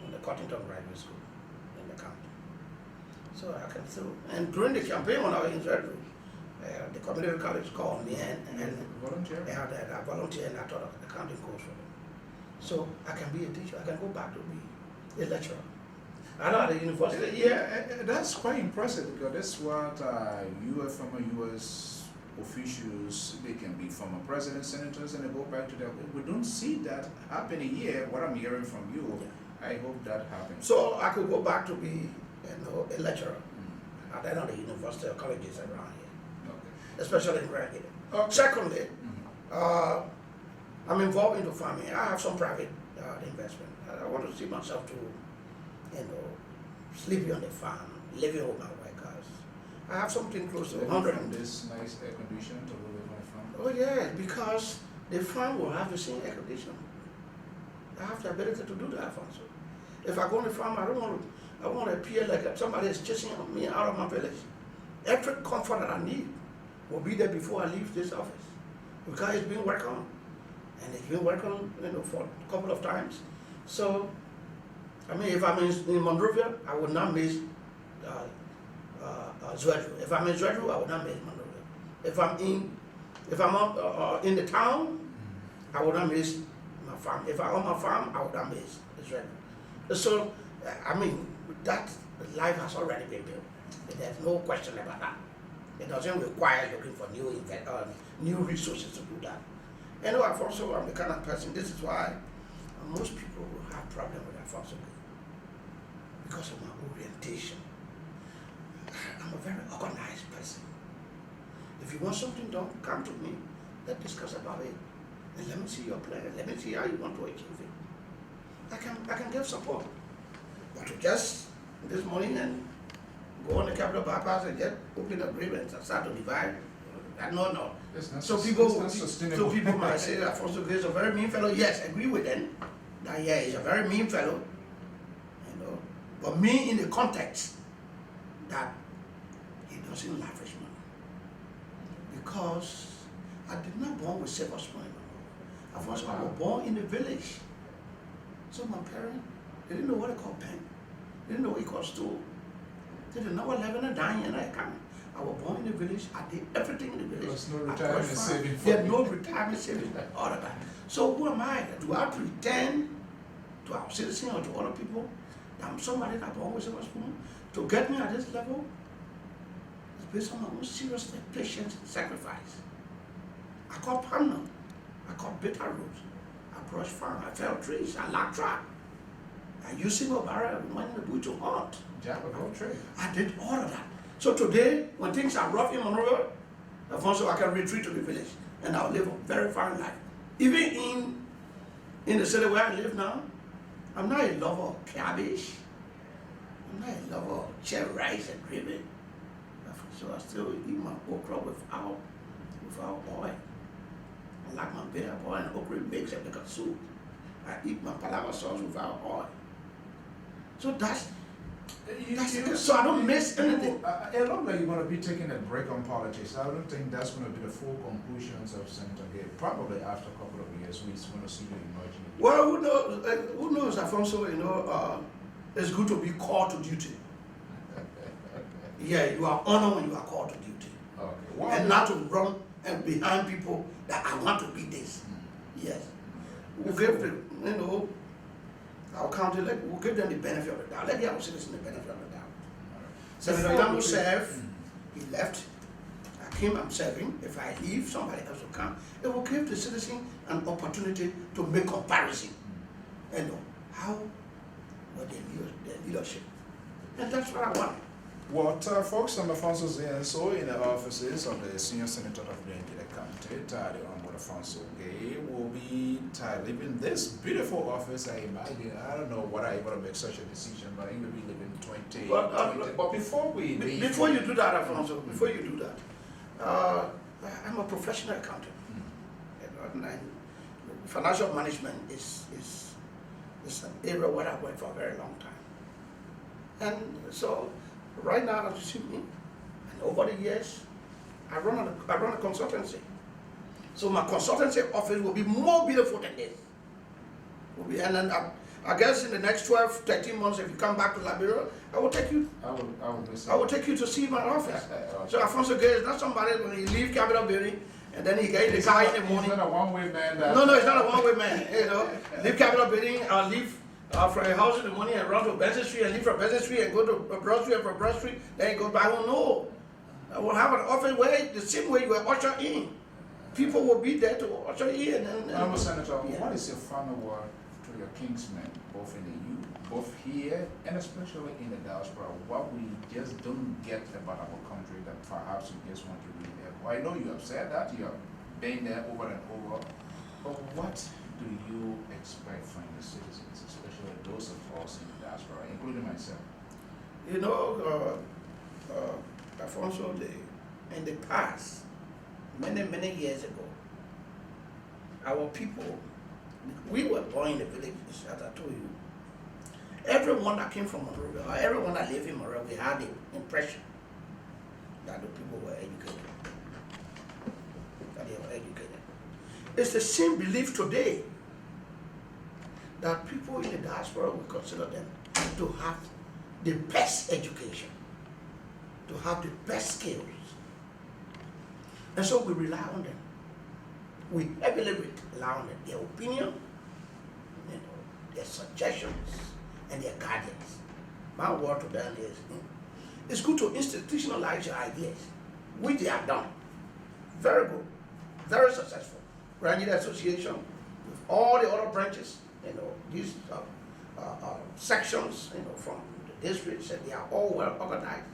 Speaker 15: in the Cottington Graduate School in the county. So I can still, and during the campaign when I was in Zedru, the community college called me and
Speaker 13: volunteer?
Speaker 15: I volunteered and I taught an accounting course for them. So I can be a teacher, I can go back to be a lecturer. I know at the university.
Speaker 13: Yeah, that's quite impressive, because that's what former U.S. officials, they can be former presidents, senators, and they go back to their. We don't see that happening here. What I'm hearing from you, I hope that happens.
Speaker 15: So I could go back to be a lecturer at any of the university or colleges around here, especially in Liberia. Secondly, I'm involved in the farming. I have some private investment. I want to see myself to, sleeping on the farm, living with my workers. I have something close to 100.
Speaker 13: From this nice air condition to live on a farm.
Speaker 15: Oh yeah, because the farm will have the same air condition. I have the ability to do that, Alphonso. If I go on the farm, I want to appear like somebody is chasing me out of my village. Every comfort that I need will be there before I leave this office, because it's been worked on, and it's been worked on, for a couple of times. So, if I'm in Monrovia, I would not miss Zedru. If I'm in Zedru, I would not miss Monrovia. If I'm in the town, I would not miss my farm. If I'm on my farm, I would not miss Zedru. So, that life has already been built. There's no question about that. It doesn't require looking for new resources to do that. Alphonso, I'm the kind of person, this is why most people have problems with Alphonso, because of my orientation. I'm a very organized person. If you want something done, come to me, let's discuss about it, and let me see your plan, let me see how you want to achieve it. I can give support. But to just this morning and go on the capital bypass and just open agreements and start to divide, no. So people might say Alphonso is a very mean fellow. Yes, I agree with them. That he's a very mean fellow. But me in the context that he doesn't lavish money. Because I did not born with silver spoon. Alphonso, I was born in the village. So my parents, they didn't know what I call pen. They didn't know what it called stool. They didn't know what living and dying and I come. I was born in the village. I did everything in the village.
Speaker 13: There was no retirement saving.
Speaker 15: There's no retirement saving. All of that. So who am I? Do I pretend to our citizens or to other people that I'm somebody that born with silver spoon? To get me at this level is based on my own serious patience and sacrifice. I caught palm, I caught bitter roots, I brushed farm, I fell trees, I lacked track. I used single barrel and went in the bush to hunt. I did all of that. So today, when things are rough in Monrovia, Alphonso, I can retreat to the village and I'll live a very fine life. Even in the city where I live now, I'm not a lover of cabbage. I'm not a lover of cherry rice and gravy. So I still eat my okra without oil. I like my bitter boy and okra mix and make a soup. I eat my palava sauce without oil. So so I don't miss anything.
Speaker 13: A lot like you're going to be taking a break on politics. I don't think that's going to be the full conclusions of Senator Gay. Probably after a couple of years, we're going to see you emerging.
Speaker 15: Well, who knows, Alphonso, it's good to be called to duty. Yeah, you are honored when you are called to duty. Okay. And not to run and behind people that I want to be this. Yes. We give Our county, we'll give them the benefit of the doubt. Let the our citizens the benefit of the doubt. Senator Yamo served, he left. I came, I'm serving. If I leave, somebody else will come. It will give the citizen an opportunity to make comparison and know how was their leadership. And that's what I want.
Speaker 13: What folks, I'm Alphonso Zean, so in the offices of the Senior Senator of the County, the Honorable Alphonso Gay, will be leaving this beautiful office. I imagine, I don't know what I want to make such a decision, but he will be leaving 20. But before we leave.
Speaker 15: Before you do that, Alphonso, before you do that, I'm a professional accountant. And financial management is an area where I worked for a very long time. And so, right now, as you see me, and over the years, I run a consultancy. So my consultancy office will be more beautiful than this. And then I guess in the next 12, 13 months, if you come back to Liberia, I will take you. I will take you to see my office. So Alphonso Gay is not somebody when he leave Capital Building and then he get the car in the morning.
Speaker 13: He's not a one-way man.
Speaker 15: No, it's not a one-way man. You know, leave Capital Building, I'll leave from a house in the morning and run to Benson Street and leave from Benson Street and go to Broad Street and from Broad Street, then go back home. No. I will have an office where the same way you were ushered in. People will be there to usher you in.
Speaker 13: Honorable Senator, what is your final word to your kinsmen, both in the youth, both here and especially in the diaspora? What we just don't get about our country that perhaps you just want to read there? Well, I know you have said that, you have been there over and over, but what do you expect from the citizens, especially those of us in the diaspora, including myself?
Speaker 15: You know, Alphonso, in the past, many years ago, our people, we were born in the villages, as I told you. Everyone that came from Monrovia, or everyone that lived in Monrovia, had the impression that the people were educated. That they were educated. It's the same belief today that people in the diaspora will consider them to have the best education, to have the best skills. And so we rely on them. We heavily rely on them, their opinion, their suggestions, and their guidance. My word to them is, it's good to institutionalize your ideas, which they have done. Very good, very successful. Ranching Association, with all the other branches, these sections, from the districts, and they are all well organized.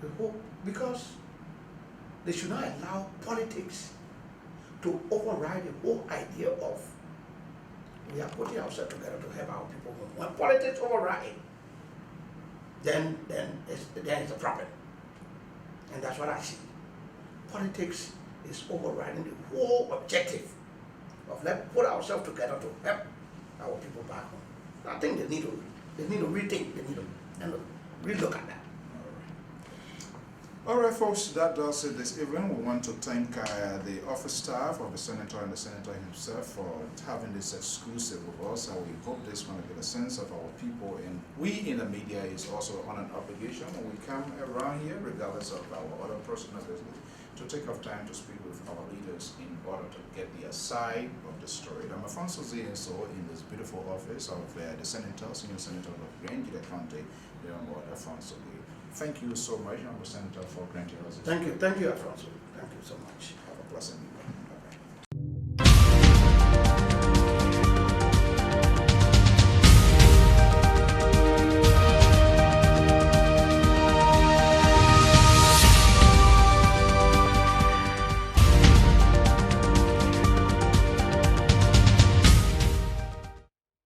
Speaker 15: We hope, because they should not allow politics to override the whole idea of we are putting ourselves together to help our people. When politics override, then it's a problem. And that's what I see. Politics is overriding the whole objective of let's put ourselves together to help our people back home. I think they need to rethink, they need to relook at that.
Speaker 13: All right, folks, that does it this evening. We want to thank the office staff of the Senator and the Senator himself for having this exclusive with us. And we hope this will get a sense of our people. And we in the media is also on an obligation when we come around here, regardless of our other personal business, to take off time to speak with our leaders in order to get their side of the story. I'm Alphonso Zean, so in this beautiful office of the Senator, Senior Senator of Granville County, the Honorable Alphonso. Thank you so much, Honorable Senator, for granting us.
Speaker 15: Thank you, Alphonso. Thank you so much.
Speaker 13: Have a blessed evening.